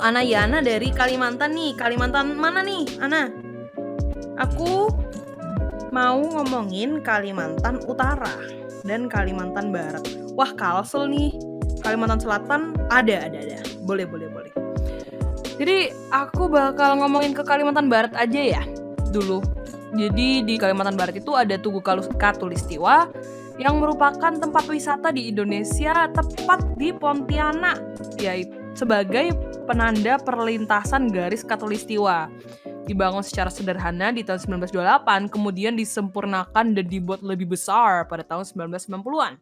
Ana Yana dari Kalimantan nih. Kalimantan mana nih, Ana? Aku mau ngomongin Kalimantan Utara dan Kalimantan Barat. Wah, Kalsel nih. Kalimantan Selatan ada. Boleh. Jadi aku bakal ngomongin ke Kalimantan Barat aja ya dulu. Jadi di Kalimantan Barat itu ada Tugu Katulistiwa yang merupakan tempat wisata di Indonesia, tepat di Pontianak, yaitu sebagai penanda perlintasan garis Katulistiwa. Dibangun secara sederhana di tahun 1928, kemudian disempurnakan dan dibuat lebih besar pada tahun 1990-an.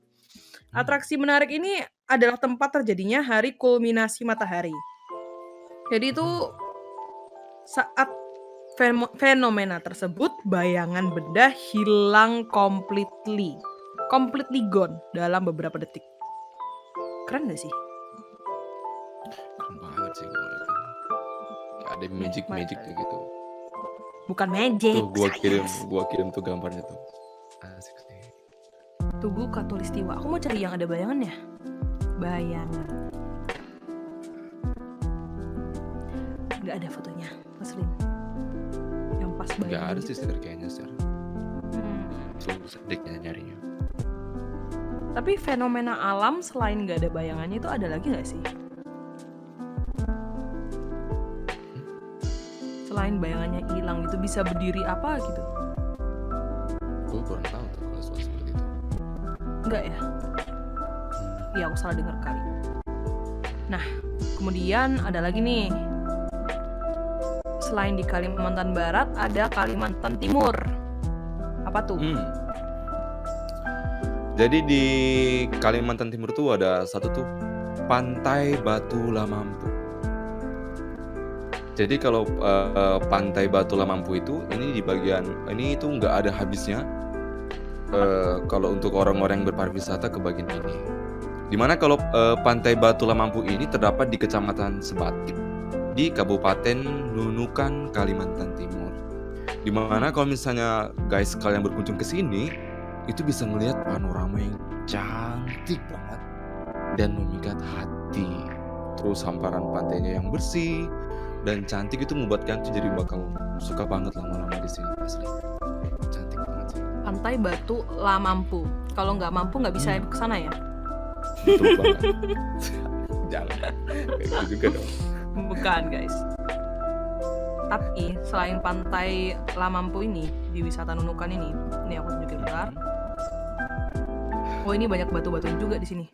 Atraksi menarik ini adalah tempat terjadinya hari kulminasi matahari. Jadi itu saat fenomena tersebut, bayangan benda hilang completely gone dalam beberapa detik. Keren gak sih? Keren banget sih gue itu. Ya, ada magic gitu. Bukan magic. Tuh gua kirim tuh gambarnya tuh. Asik sih. Tugu Katulistiwa. Aku mau cari yang ada bayangannya. Bayangan. Nggak ada fotonya, Paslin. Yang pas Nggak ada bayangin sih gitu. kayaknya sekarang. Sedikit nyarinya. Tapi fenomena alam selain nggak ada bayangannya itu ada lagi nggak sih? Selain bayangannya hilang gitu, bisa berdiri apa gitu? Gue kurang tahu tuh kalau soal seperti itu. Enggak ya? Iya, aku salah dengar kali. Nah, kemudian ada lagi nih. Selain di Kalimantan Barat, ada Kalimantan Timur. Apa tuh? Jadi di Kalimantan Timur tuh ada satu tuh Pantai Batu Lamampu. Jadi kalau Pantai Batu Lamampu itu ini di bagian ini itu nggak ada habisnya. Kalau untuk orang-orang yang berpariwisata ke bagian ini. Dimana kalau Pantai Batu Lamampu ini terdapat di Kecamatan Sebatik di Kabupaten Nunukan, Kalimantan Timur. Dimana kalau misalnya guys kalian berkunjung ke sini, itu bisa melihat panorama yang cantik banget dan memikat hati. Terus hamparan pantainya yang bersih dan cantik itu membuat kalian tuh jadi bakal suka banget lama-lama di sini asli. Cantik banget sih. Pantai Batu Lamampu. Kalau nggak mampu nggak bisa ke sana ya? Betul banget. Jangan kayak gitu juga dong. Bukan guys. Tapi selain Pantai Lamampu ini di wisata Nunukan ini aku tunjukin bentar. Oh, ini banyak batu-batu juga di sini.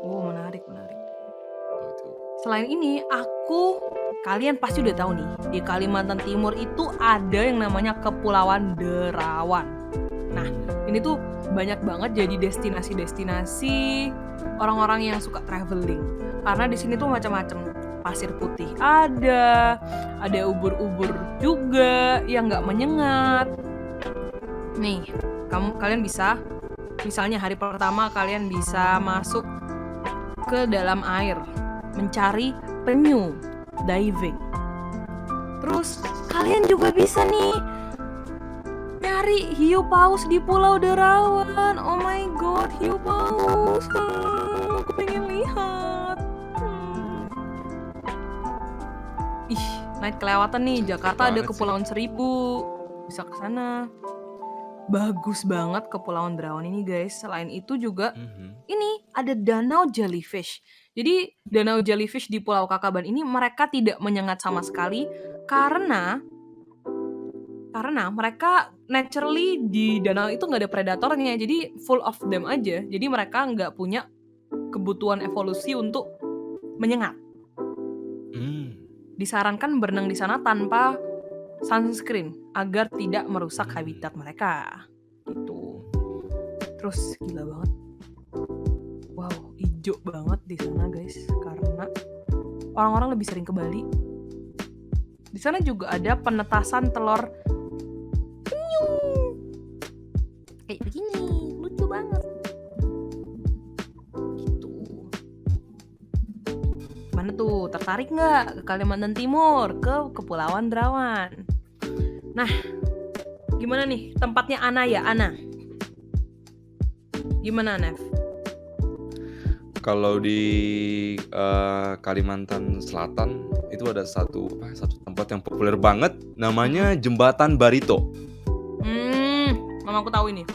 Oh, menarik. Selain ini, kalian pasti udah tahu nih, di Kalimantan Timur itu ada yang namanya Kepulauan Derawan. Nah, ini tuh banyak banget jadi destinasi-destinasi orang-orang yang suka traveling. Karena di sini tuh macam-macam. Pasir putih ada ubur-ubur juga yang nggak menyengat. Nih, kalian bisa, misalnya hari pertama kalian bisa masuk ke dalam air, mencari penyu, diving. Terus kalian juga bisa nih nyari hiu paus di Pulau Derawan. Oh my god, hiu paus. Aku pengen lihat. Ih, naik kelewatan nih. Jakarta ada Kepulauan Seribu. Bisa ke sana. Bagus banget Kepulauan Derawan ini, guys. Selain itu juga ini ada danau jellyfish. Jadi danau jellyfish di Pulau Kakaban ini mereka tidak menyengat sama sekali karena mereka naturally di danau itu nggak ada predatornya. Jadi full of them aja. Jadi mereka nggak punya kebutuhan evolusi untuk menyengat. Disarankan berenang di sana tanpa sunscreen agar tidak merusak habitat mereka. Gitu. Terus gila banget. Wow, hijau banget di sana guys, karena orang-orang lebih sering ke Bali. Di sana juga ada penetasan telur penyu. Kayak begini, lucu banget. Gitu. Mana tuh, tertarik nggak ke Kalimantan Timur, ke Kepulauan Derawan? Nah, gimana nih tempatnya Ana ya, Ana? Gimana, Nev? Kalau di Kalimantan Selatan itu ada satu tempat yang populer banget, namanya Jembatan Barito. Mama aku tahu ini.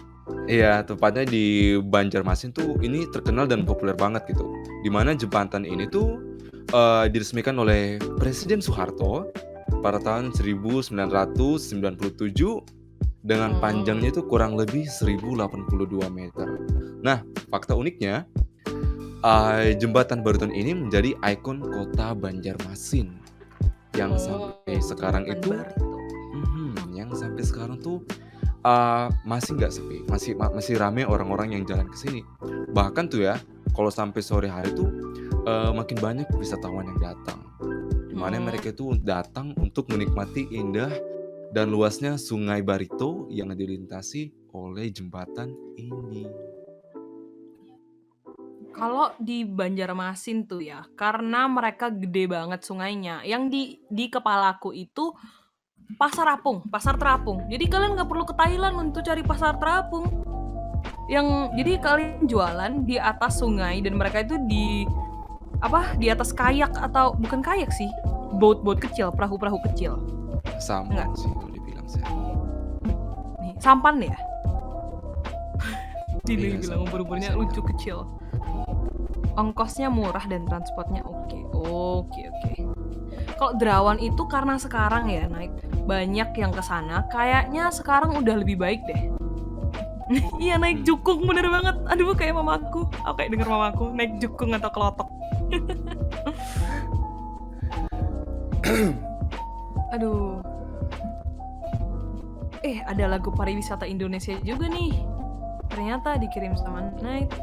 Iya, tepatnya di Banjarmasin tuh ini terkenal dan populer banget gitu. Dimana jembatan ini tuh diresmikan oleh Presiden Soeharto pada tahun 1997 dengan panjangnya itu kurang lebih 1082 meter. Nah, fakta uniknya jembatan Barito ini menjadi ikon kota Banjarmasin yang sampai sekarang itu yang sampai sekarang tuh masih nggak sepi, masih rame orang-orang yang jalan ke sini. Bahkan tuh ya, kalau sampai sore hari tuh makin banyak wisatawan yang datang. Dimana mereka itu datang untuk menikmati indah dan luasnya Sungai Barito yang dilintasi oleh jembatan ini. Kalau di Banjarmasin tuh ya, karena mereka gede banget sungainya, yang di kepalaku itu pasar terapung. Jadi kalian nggak perlu ke Thailand untuk cari pasar terapung. Jadi kalian jualan di atas sungai dan mereka itu di atas kayak, atau bukan kayak sih, boat kecil, perahu-perahu kecil. Sampan Enggak. sih kalau dibilang saya. Nih, sampan ya? Dia Iya, bilang sampan ubur-uburnya bisa lucu dibilang. kecil. Ongkosnya murah dan transportnya oke. Oke. Kalau Derawan itu karena sekarang ya naik banyak yang ke sana, kayaknya sekarang udah lebih baik deh. Iya naik jukung bener banget. Aduh kayak mamaku. Aku kayak denger mamaku naik jukung atau kelotok. Aduh. Ada lagu pariwisata Indonesia juga nih. Ternyata dikirim sama Night.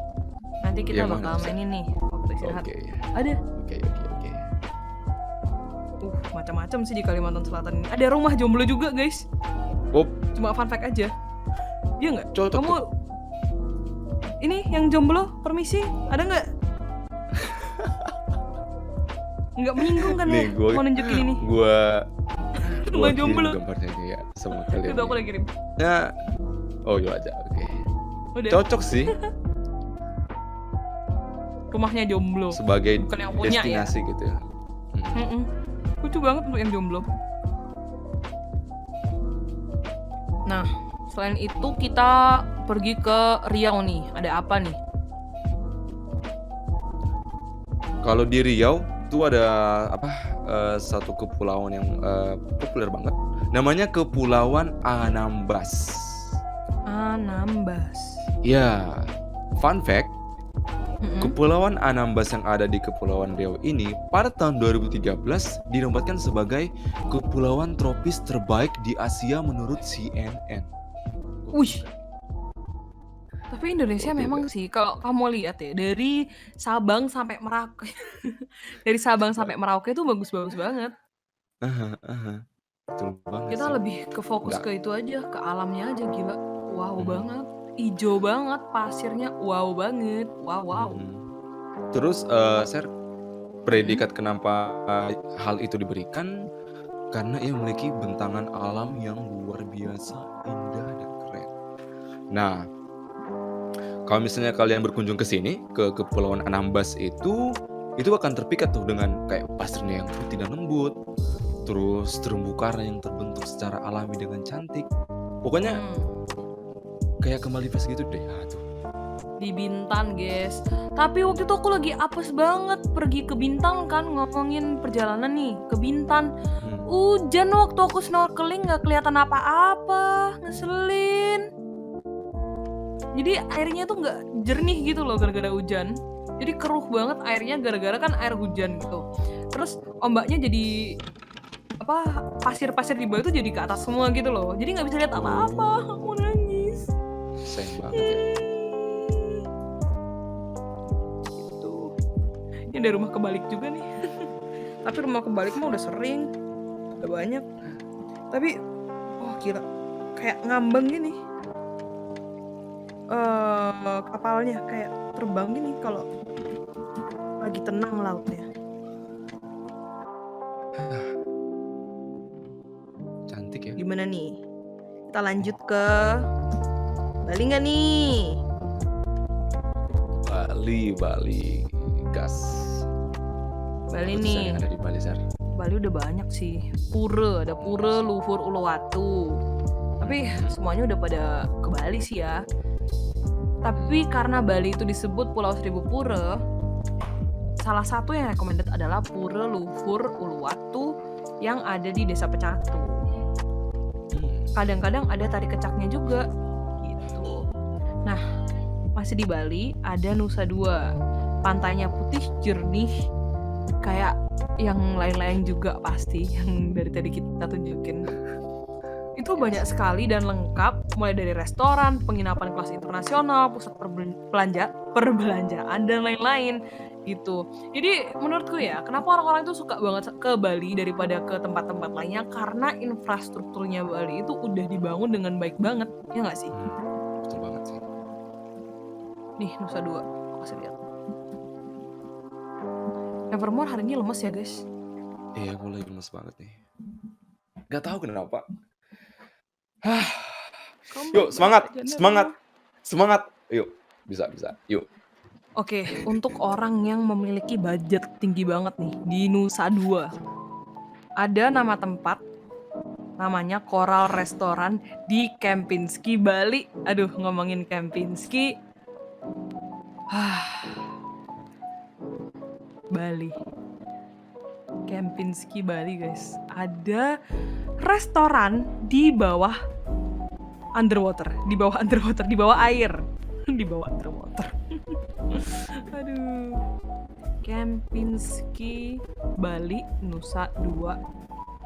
Nanti kita Yang mana bakal tuh, Sar? mainin nih waktu istirahat. Oke. Ada. Oke. Macam-macam sih di Kalimantan Selatan ini. Ada rumah jomblo juga, guys. Oh, Cuma fun fact aja. Iya nggak? cocok Kamu tuh. ini yang jomblo, permisi, ada nggak? Nggak menyinggung kan ya? Nih, gua Mau nunjukin ini. gua Rumah kirim jomblo. gambarnya nih ya sama kalian. Itu aku nih. udah kirim. Nah, oh iya aja. Oke. Udah. Cocok sih Rumahnya jomblo. sebagai Bukan yang punya ya. destinasi gitu ya. Lucu banget untuk yang jomblo. Nah, selain itu kita pergi ke Riau nih. Ada apa nih? Kalau di Riau itu ada satu kepulauan yang populer banget. Namanya Kepulauan Anambas. Anambas. Ya, fun fact, Kepulauan Anambas yang ada di Kepulauan Riau ini pada tahun 2013 dinobatkan sebagai kepulauan tropis terbaik di Asia menurut CNN. Wih. Tapi Indonesia Oke, memang sih kalau kamu lihat ya dari Sabang sampai Merauke. Dari Sabang sampai Merauke itu bagus-bagus banget. Betul banget Kita sih. lebih ke fokus Nggak. ke itu aja, ke alamnya aja gila. Wow Mhm. banget. Ijo banget, pasirnya wow banget. Wow. Terus Sir, predikat kenapa hal itu diberikan karena ia memiliki bentangan alam yang luar biasa indah dan keren. Nah, kalau misalnya kalian berkunjung ke sini ke Kepulauan Anambas itu akan terpikat tuh dengan kayak pasirnya yang putih dan lembut, terus terumbu karang yang terbentuk secara alami dengan cantik. Pokoknya kayak kembali pas gitu deh. Tuh. Di Bintan, guys. Tapi waktu itu aku lagi apes banget pergi ke Bintan kan, ngomongin perjalanan nih ke Bintan. Hujan waktu aku snorkeling nggak kelihatan apa-apa, ngeselin. Jadi airnya tuh nggak jernih gitu loh gara-gara hujan. Jadi keruh banget airnya gara-gara kan air hujan gitu. Terus ombaknya jadi pasir-pasir di bawah itu jadi ke atas semua gitu loh. Jadi nggak bisa lihat apa-apa. Aku nangis. Sayang banget ya. Gitu. Ini ada rumah kebalik juga nih. Tapi rumah kebalik mah udah sering, udah banyak. Tapi gila, kayak ngambang gini. Kapalnya kayak terbang gini kalau lagi tenang lautnya. Cantik ya. Gimana nih? Kita lanjut ke Bali nggak nih? Bali, gas. Bali Apa tuh, Sar, nih. yang ada di Bali, Sar? Bali udah banyak sih. Ada Pura, Luhur, Uluwatu. Tapi semuanya udah pada ke Bali sih ya. Tapi karena Bali itu disebut Pulau Seribu Pura, salah satu yang recommended adalah Pura Luhur Uluwatu yang ada di Desa Pecatu. Kadang-kadang ada tari kecaknya juga gitu. Nah, masih di Bali ada Nusa Dua. Pantainya putih jernih kayak yang lain-lain juga pasti yang dari tadi kita tunjukin. Itu banyak sekali dan lengkap, mulai dari restoran, penginapan kelas internasional, pusat perbelanjaan dan lain-lain gitu. Jadi menurutku ya, kenapa orang-orang itu suka banget ke Bali daripada ke tempat-tempat lainnya, karena infrastrukturnya Bali itu udah dibangun dengan baik banget, ya nggak sih? Betul banget sih. Nih Nusa Dua, aku kasih lihat. Nevermore hari ini lemes ya guys. Iya, aku lagi lemes banget nih. Gak tahu kenapa. Yuk, semangat. Yuk, bisa. Yuk. Oke, untuk orang yang memiliki budget tinggi banget nih di Nusa Dua, Ada nama tempat namanya Coral Restoran di Kempinski, Bali. Aduh, ngomongin Kempinski. Bali. Kempinski, Bali, guys. Ada restoran di bawah underwater, di bawah air. Di bawah underwater. Aduh. Kempinski, Bali, Nusa Dua.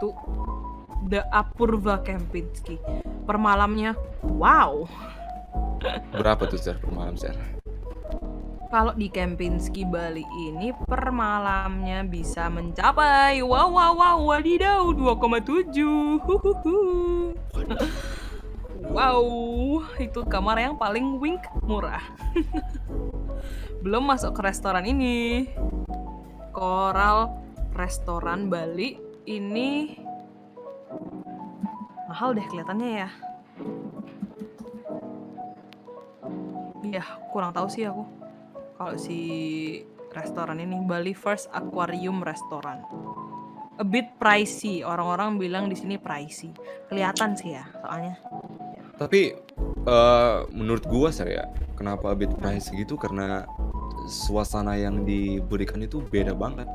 Tuh. The Apurva Kempinski. Per malamnya, wow. Berapa tuh Sir per malam Sir? Kalau di Kempinski Bali ini per malamnya bisa mencapai wadidaw 2,7. Wow, itu kamar yang paling wink murah. Belum masuk ke restoran ini. Coral Restoran Bali ini mahal deh kelihatannya ya. Iya, kurang tahu sih aku. Kalau si restoran ini Bali First Aquarium Restaurant. A bit pricey. Orang-orang bilang di sini pricey. Kelihatan sih ya, soalnya. Tapi menurut gua Sir ya, kenapa a bit pricey gitu karena suasana yang diberikan itu beda banget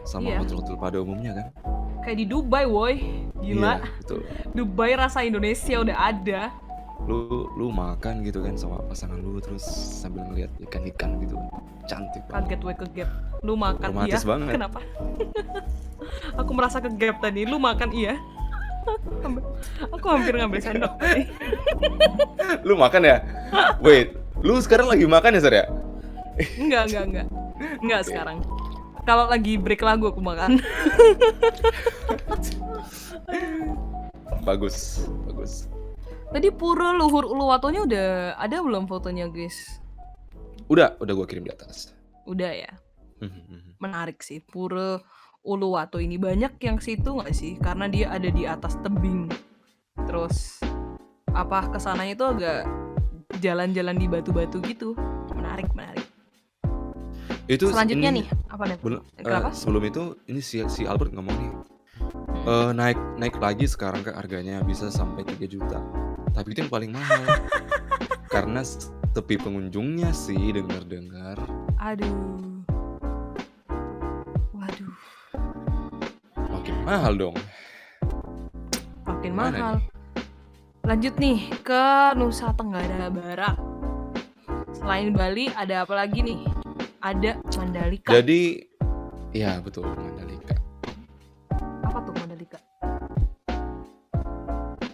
sama Iya. hotel-hotel pada umumnya kan. Kayak di Dubai, woy. Gila. Iya, betul. Dubai rasa Indonesia udah ada. Lu makan gitu kan sama pasangan lu terus sambil ngeliat ikan-ikan gitu. Cantik banget. Kaget we kegap. Lu makan iya. Romantis banget. Kenapa? Aku merasa kegap tadi. Lu makan iya. Aku hampir ngambil sendok tadi. Lu makan ya? Wait, lu sekarang lagi makan ya Sir ya? Enggak. Enggak sekarang. Kalau lagi break lagu aku makan. Bagus. Tadi Pura Luhur Uluwatonya udah ada belum fotonya, guys? Udah gua kirim di atas. Udah ya. Menarik sih Pura Uluwato ini. Banyak yang situ nggak sih? Karena dia ada di atas tebing. Terus kesananya itu agak jalan-jalan di batu-batu gitu. Menarik. Itu Selanjutnya ini, nih, apa nih? Kenapa? Sebelum itu ini si Albert ngomong nih. Naik lagi sekarang ke harganya bisa sampai 3 juta. Tapi itu yang paling mahal. Karena sepi pengunjungnya sih dengar-dengar. Aduh. Waduh. Makin mahal dong. Makin Gimana mahal. nih? Lanjut nih ke Nusa Tenggara Barat. Selain Bali ada apa lagi nih? Ada Mandalika. Jadi ya betul Mandalika. Apa tuh Mandalika?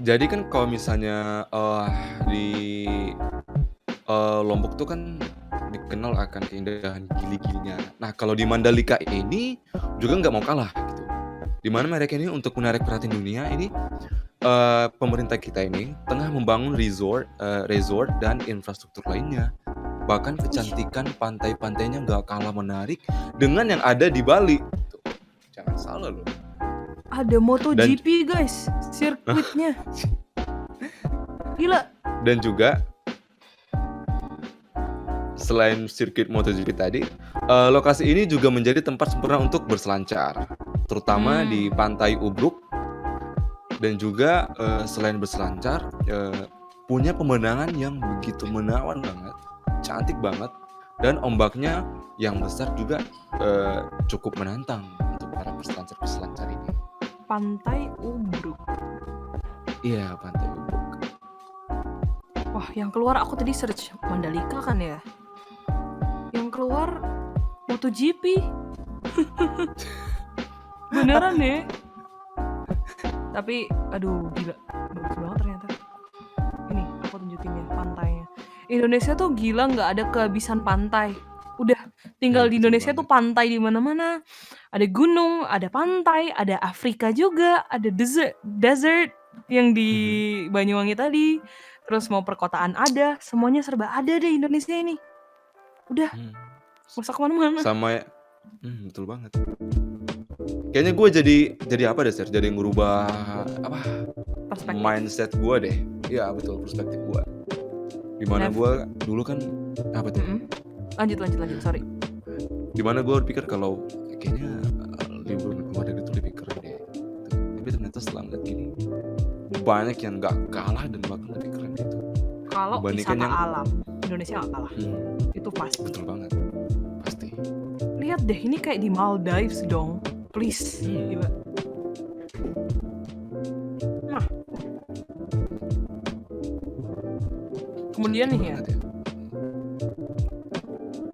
Jadi kan kalau misalnya di Lombok tuh kan dikenal akan keindahan gili-gilinya. Nah kalau di Mandalika ini juga nggak mau kalah gitu. Dimana mereka ini untuk menarik perhatian dunia ini pemerintah kita ini tengah membangun resort dan infrastruktur lainnya. Bahkan kecantikan pantai-pantainya nggak kalah menarik dengan yang ada di Bali. Tuh, jangan salah loh. Ada MotoGP guys, sirkuitnya. Gila. Dan juga selain sirkuit MotoGP tadi, lokasi ini juga menjadi tempat sempurna untuk berselancar, terutama di Pantai Ubruk. Dan juga selain berselancar, punya pemandangan yang begitu menawan banget, cantik banget, dan ombaknya yang besar juga cukup menantang untuk para peselancar ini. Pantai Ubruk. Iya, Pantai Ubruk. Wah, yang keluar aku tadi search Mandalika kan ya. Yang keluar MotoGP. Beneran ya. Tapi aduh gila, bagus banget ternyata. Ini aku tunjukin ya pantainya. Indonesia tuh gila, nggak ada kehabisan pantai. Udah tinggal di Indonesia tuh pantai di mana-mana. Ada gunung, ada pantai, ada Afrika juga, ada desert yang di Banyuwangi tadi. Terus mau perkotaan ada, semuanya serba ada deh Indonesia ini. Udah, nggak usah kemana-mana. Sama betul banget. Kayaknya gue jadi apa deh, Sir? Jadi ngubah Perspektif. mindset gue deh. Iya betul, perspektif gue. Dimana gue dulu kan apa tuh? Lanjut, sorry. Dimana gue berpikir kalau kayaknya liburan ke Madrid itu lebih keren deh Tapi ternyata setelah ngeliat gini, banyak yang nggak kalah dan bahkan lebih keren gitu. Kalau Dibandingkan wisata yang alam, Indonesia nggak kalah. Itu pasti. betul banget, pasti. Lihat deh, ini kayak di Maldives dong. Please. Gila. Nah, kemudian nih ya, Banget ya.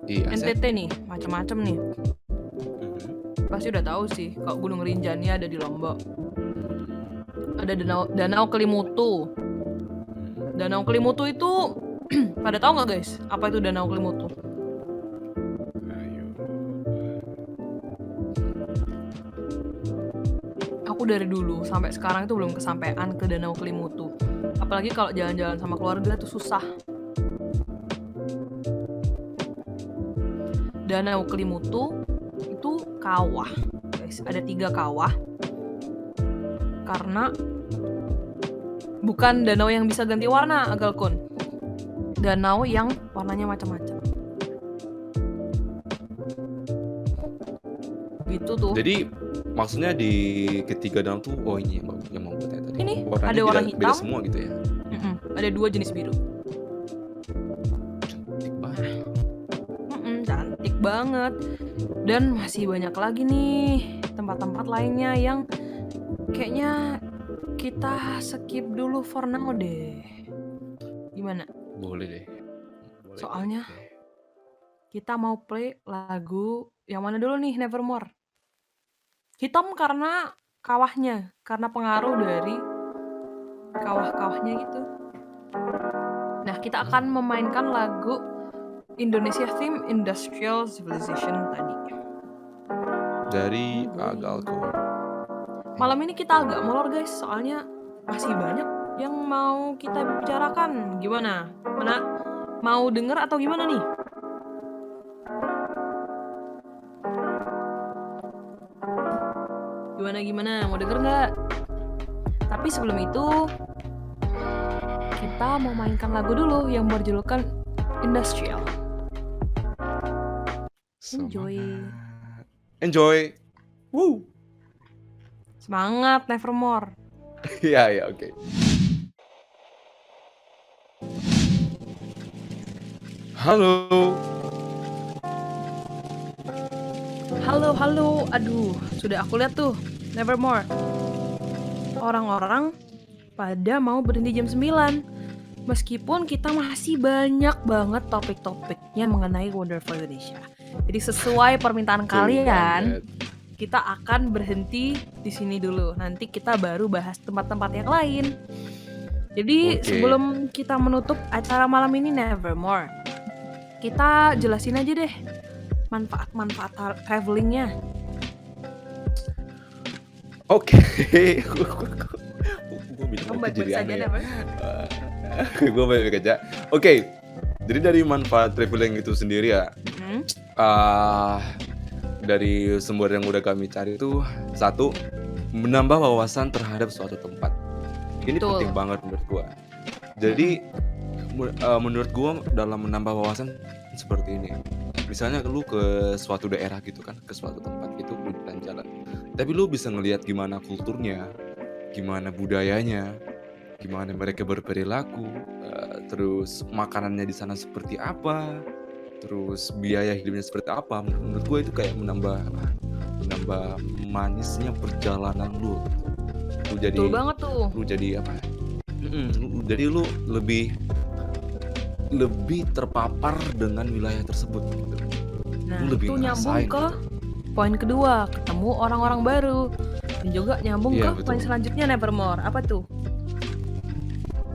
Iya, Seth. NTT nih, macam-macam nih. Pasti udah tahu sih, kalau Gunung Rinjani ada di Lombok. Ada Danau Kelimutu. Danau Kelimutu itu pada tahu nggak guys? Apa itu Danau Kelimutu? Ayo. Aku dari dulu sampai sekarang itu belum kesampaian ke Danau Kelimutu. Apalagi kalau jalan-jalan sama keluarga tuh susah. Danau Kelimutu itu kawah, guys. Ada 3 kawah. Karena bukan danau yang bisa ganti warna, Agalkun. Danau yang warnanya macam-macam. Gitu tuh. Jadi maksudnya di ketiga danau tuh, oh ini yang mau gue tanya tadi. Ini Warnanya ada warna beda hitam. semua gitu ya. Ada 2 jenis biru. Cantik banget. Cantik banget. Dan masih banyak lagi nih tempat-tempat lainnya yang kayaknya kita skip dulu for now deh. Gimana? Boleh deh. Soalnya kita mau play lagu yang mana dulu nih, Nevermore. Hitam karena kawahnya, karena pengaruh dari kawah-kawahnya gitu. Nah, kita akan memainkan lagu Indonesia Theme Industrial Civilization tadi. Dari Agalkun. Malam ini kita agak molor guys, soalnya masih banyak yang mau kita bicarakan. Gimana? Mana? Mau denger atau gimana nih? Gimana? Mau denger nggak? Tapi sebelum itu, kita mau mainkan lagu dulu yang berjudulkan Industrial. Enjoy. Enjoy. Woo. Semangat, Nevermore. Ya, oke. Halo. Halo. Aduh, sudah aku lihat tuh, Nevermore. Orang-orang pada mau berhenti jam 9. Meskipun kita masih banyak banget topik-topiknya mengenai Wonderful Indonesia. Jadi sesuai permintaan kalian, kita akan berhenti di sini dulu. Nanti kita baru bahas tempat-tempat yang lain. Jadi sebelum kita menutup acara malam ini Nevermore, kita jelasin aja deh manfaat-manfaat travelingnya. Oke. Gue bilang Baik-baik jadi saja, aneh ya. Never. Gue baik-baik aja. Oke. Jadi dari manfaat traveling itu sendiri ya, dari sumber yang udah kami cari itu, 1, menambah wawasan terhadap suatu tempat. Ini Betul. penting banget menurut gue. Jadi menurut gue dalam menambah wawasan seperti ini. Misalnya lu ke suatu daerah gitu kan, ke suatu tempat gitu, lu jalan-jalan. Tapi lu bisa ngelihat gimana kulturnya, gimana budayanya, gimana mereka berperilaku, terus makanannya di sana seperti apa, terus biaya hidupnya seperti apa. Menurut gue itu kayak menambah manisnya perjalanan lu. Lu jadi, Betul banget tuh. Lu jadi apa? Jadi lu lebih terpapar dengan wilayah tersebut gitu. Nah, Lu lebih itu nyambung ngerasain ke gitu. poin kedua, ketemu orang-orang baru. Dan juga nyambung Iya, ke betul. poin selanjutnya Nevermore. Apa tuh?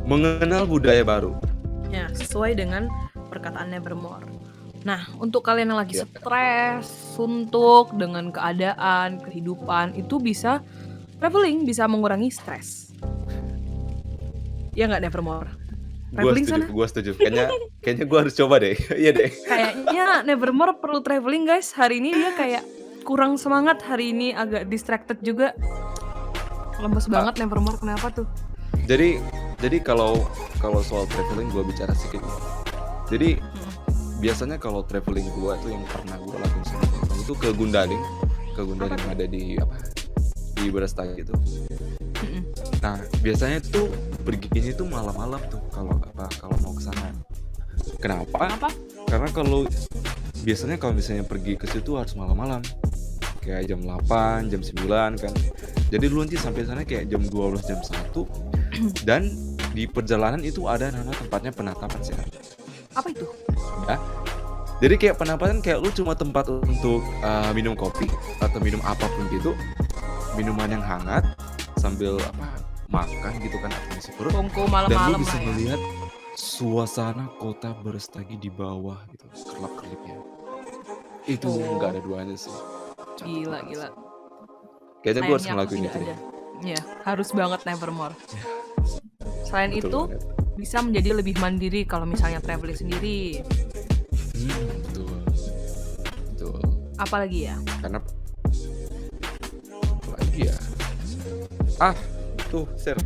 Mengenal budaya baru. Ya, sesuai dengan perkataan Nevermore. Nah, untuk kalian yang lagi Iya. stres, suntuk dengan keadaan, kehidupan, itu bisa traveling, bisa mengurangi stres. Ya nggak, Nevermore? Traveling sana? Gue setuju. Kayaknya gue harus coba deh. Iya deh. Kayaknya Nevermore perlu traveling, guys. Hari ini dia kayak kurang semangat. Hari ini agak distracted juga. Lemes banget Nevermore. Kenapa tuh? Jadi kalau soal traveling gue bicara sedikit. Jadi biasanya kalau traveling gue tuh yang pernah gue lakuin sama temen itu ke Gundaling yang ada di di Brastagi itu. Mhm. Nah, biasanya tuh perginya tuh malam-malam tuh kalau mau ke sana. Kenapa? Kenapa? Karena biasanya kalau misalnya pergi ke situ harus malam-malam. Kayak jam 8, jam 9 kan. Jadi lu nanti sampai sana kayak jam 12, jam 1 dan di perjalanan itu ada tempatnya penatapan sih. Apa itu? Ya. Jadi kayak penatapan kayak lu cuma tempat untuk minum kopi atau minum apapun gitu, minuman yang hangat sambil makan gitu kan atau ngisi perut, Kongko dan lu malam-malam bisa lah ya. melihat suasana kota Brastagi di bawah gitu, kerlap-kerlipnya. Itu nggak Oh, ada duanya sih. Cakep gila banget gila. sih. Kayaknya gue harus Sayangnya aku ngelakuin tidak itu ada. deh. Iya, harus banget Nevermore. Ya, Selain betul itu, banget. bisa menjadi lebih mandiri kalau misalnya traveling sendiri. Betul. Betul. Apalagi ya? Karena apalagi ya? Tuh, share.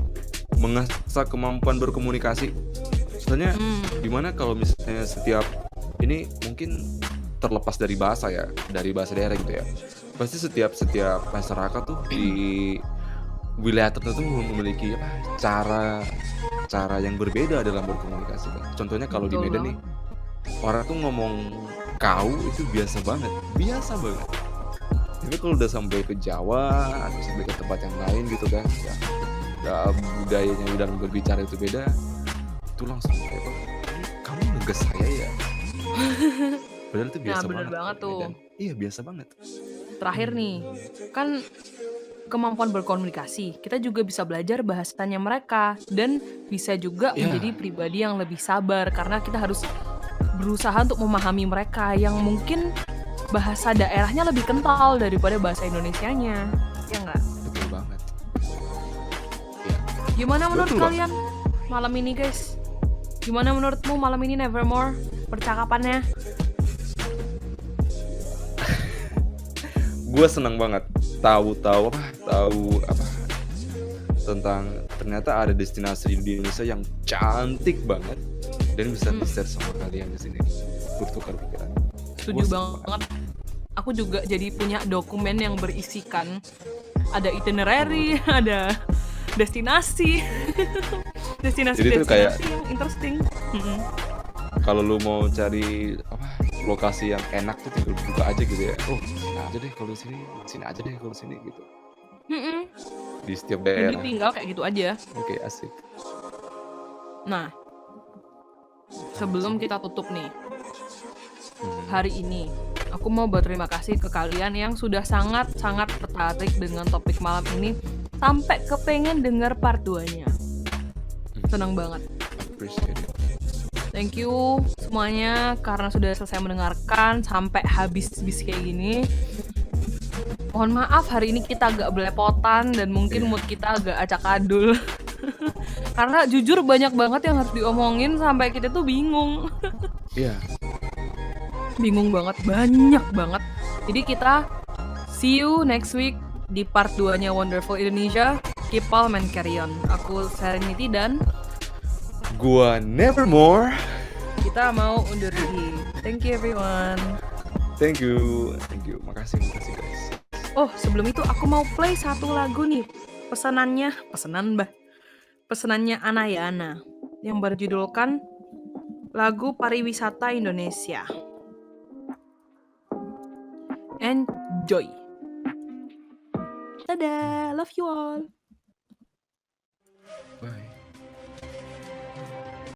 Mengasah kemampuan berkomunikasi. Soalnya gimana kalau misalnya setiap ini mungkin terlepas dari bahasa ya, dari bahasa daerah gitu ya. Pasti setiap masyarakat tuh di wilayah tertentu memiliki cara yang berbeda dalam berkomunikasi. Contohnya kalau di Betul Medan nih, banget. orang tuh ngomong kau itu biasa banget. Tapi kalau udah sampai ke Jawa atau sampai ke tempat yang lain gitu kan, ya budayanya dalam berbicara itu beda, itu langsung kayak "Ini kamu ngegas saya ya?" Padahal itu Nah, biasa bener banget banget kalau di tuh. Medan. Iya, biasa banget. Terakhir nih, kan kemampuan berkomunikasi, kita juga bisa belajar bahasanya mereka dan bisa juga menjadi Ya, pribadi yang lebih sabar karena kita harus berusaha untuk memahami mereka yang mungkin bahasa daerahnya lebih kental daripada bahasa Indonesianya. Ya nggak? betul banget. Ya, Gimana menurut betul banget. kalian malam ini, guys? Gimana menurutmu malam ini Nevermore percakapannya? Gue senang banget tahu tentang ternyata ada destinasi di Indonesia yang cantik banget dan bisa di-share sama kalian di sini. Bertukar pikiran. Setuju Gua senang banget. Aku juga jadi punya dokumen yang berisikan ada itinerary, ada destinasi, Jadi tuh kayak yang interesting. kalau lu mau cari lokasi yang enak tuh tinggal buka aja gitu ya. Oh, sini aja deh kalau sini aja deh kalau sini gitu. Mm-mm. Di setiap Jadi daerah. tinggal kayak gitu aja. Oke, asik. Nah, sebelum kita tutup nih, hari ini aku mau berterima kasih ke kalian yang sudah sangat-sangat tertarik dengan topik malam ini sampai kepengen denger part 2-nya. Senang banget. Appreciate it. Thank you semuanya karena sudah selesai mendengarkan sampai habis kayak gini. Mohon maaf hari ini kita agak belepotan dan mungkin mood kita agak acak-adul. Karena jujur banyak banget yang harus diomongin sampai kita tuh bingung. Iya. Bingung banget, banyak banget. Jadi kita see you next week di part 2-nya Wonderful Indonesia. Keep calm and carry on. Aku Serenity dan Gua Nevermore. kita mau undur diri. Thank you everyone. Thank you. Makasih guys. Oh, sebelum itu aku mau play satu lagu nih. Pesanannya Anayana yang berjudulkan Lagu Pariwisata Indonesia. Enjoy. Dadah, love you all.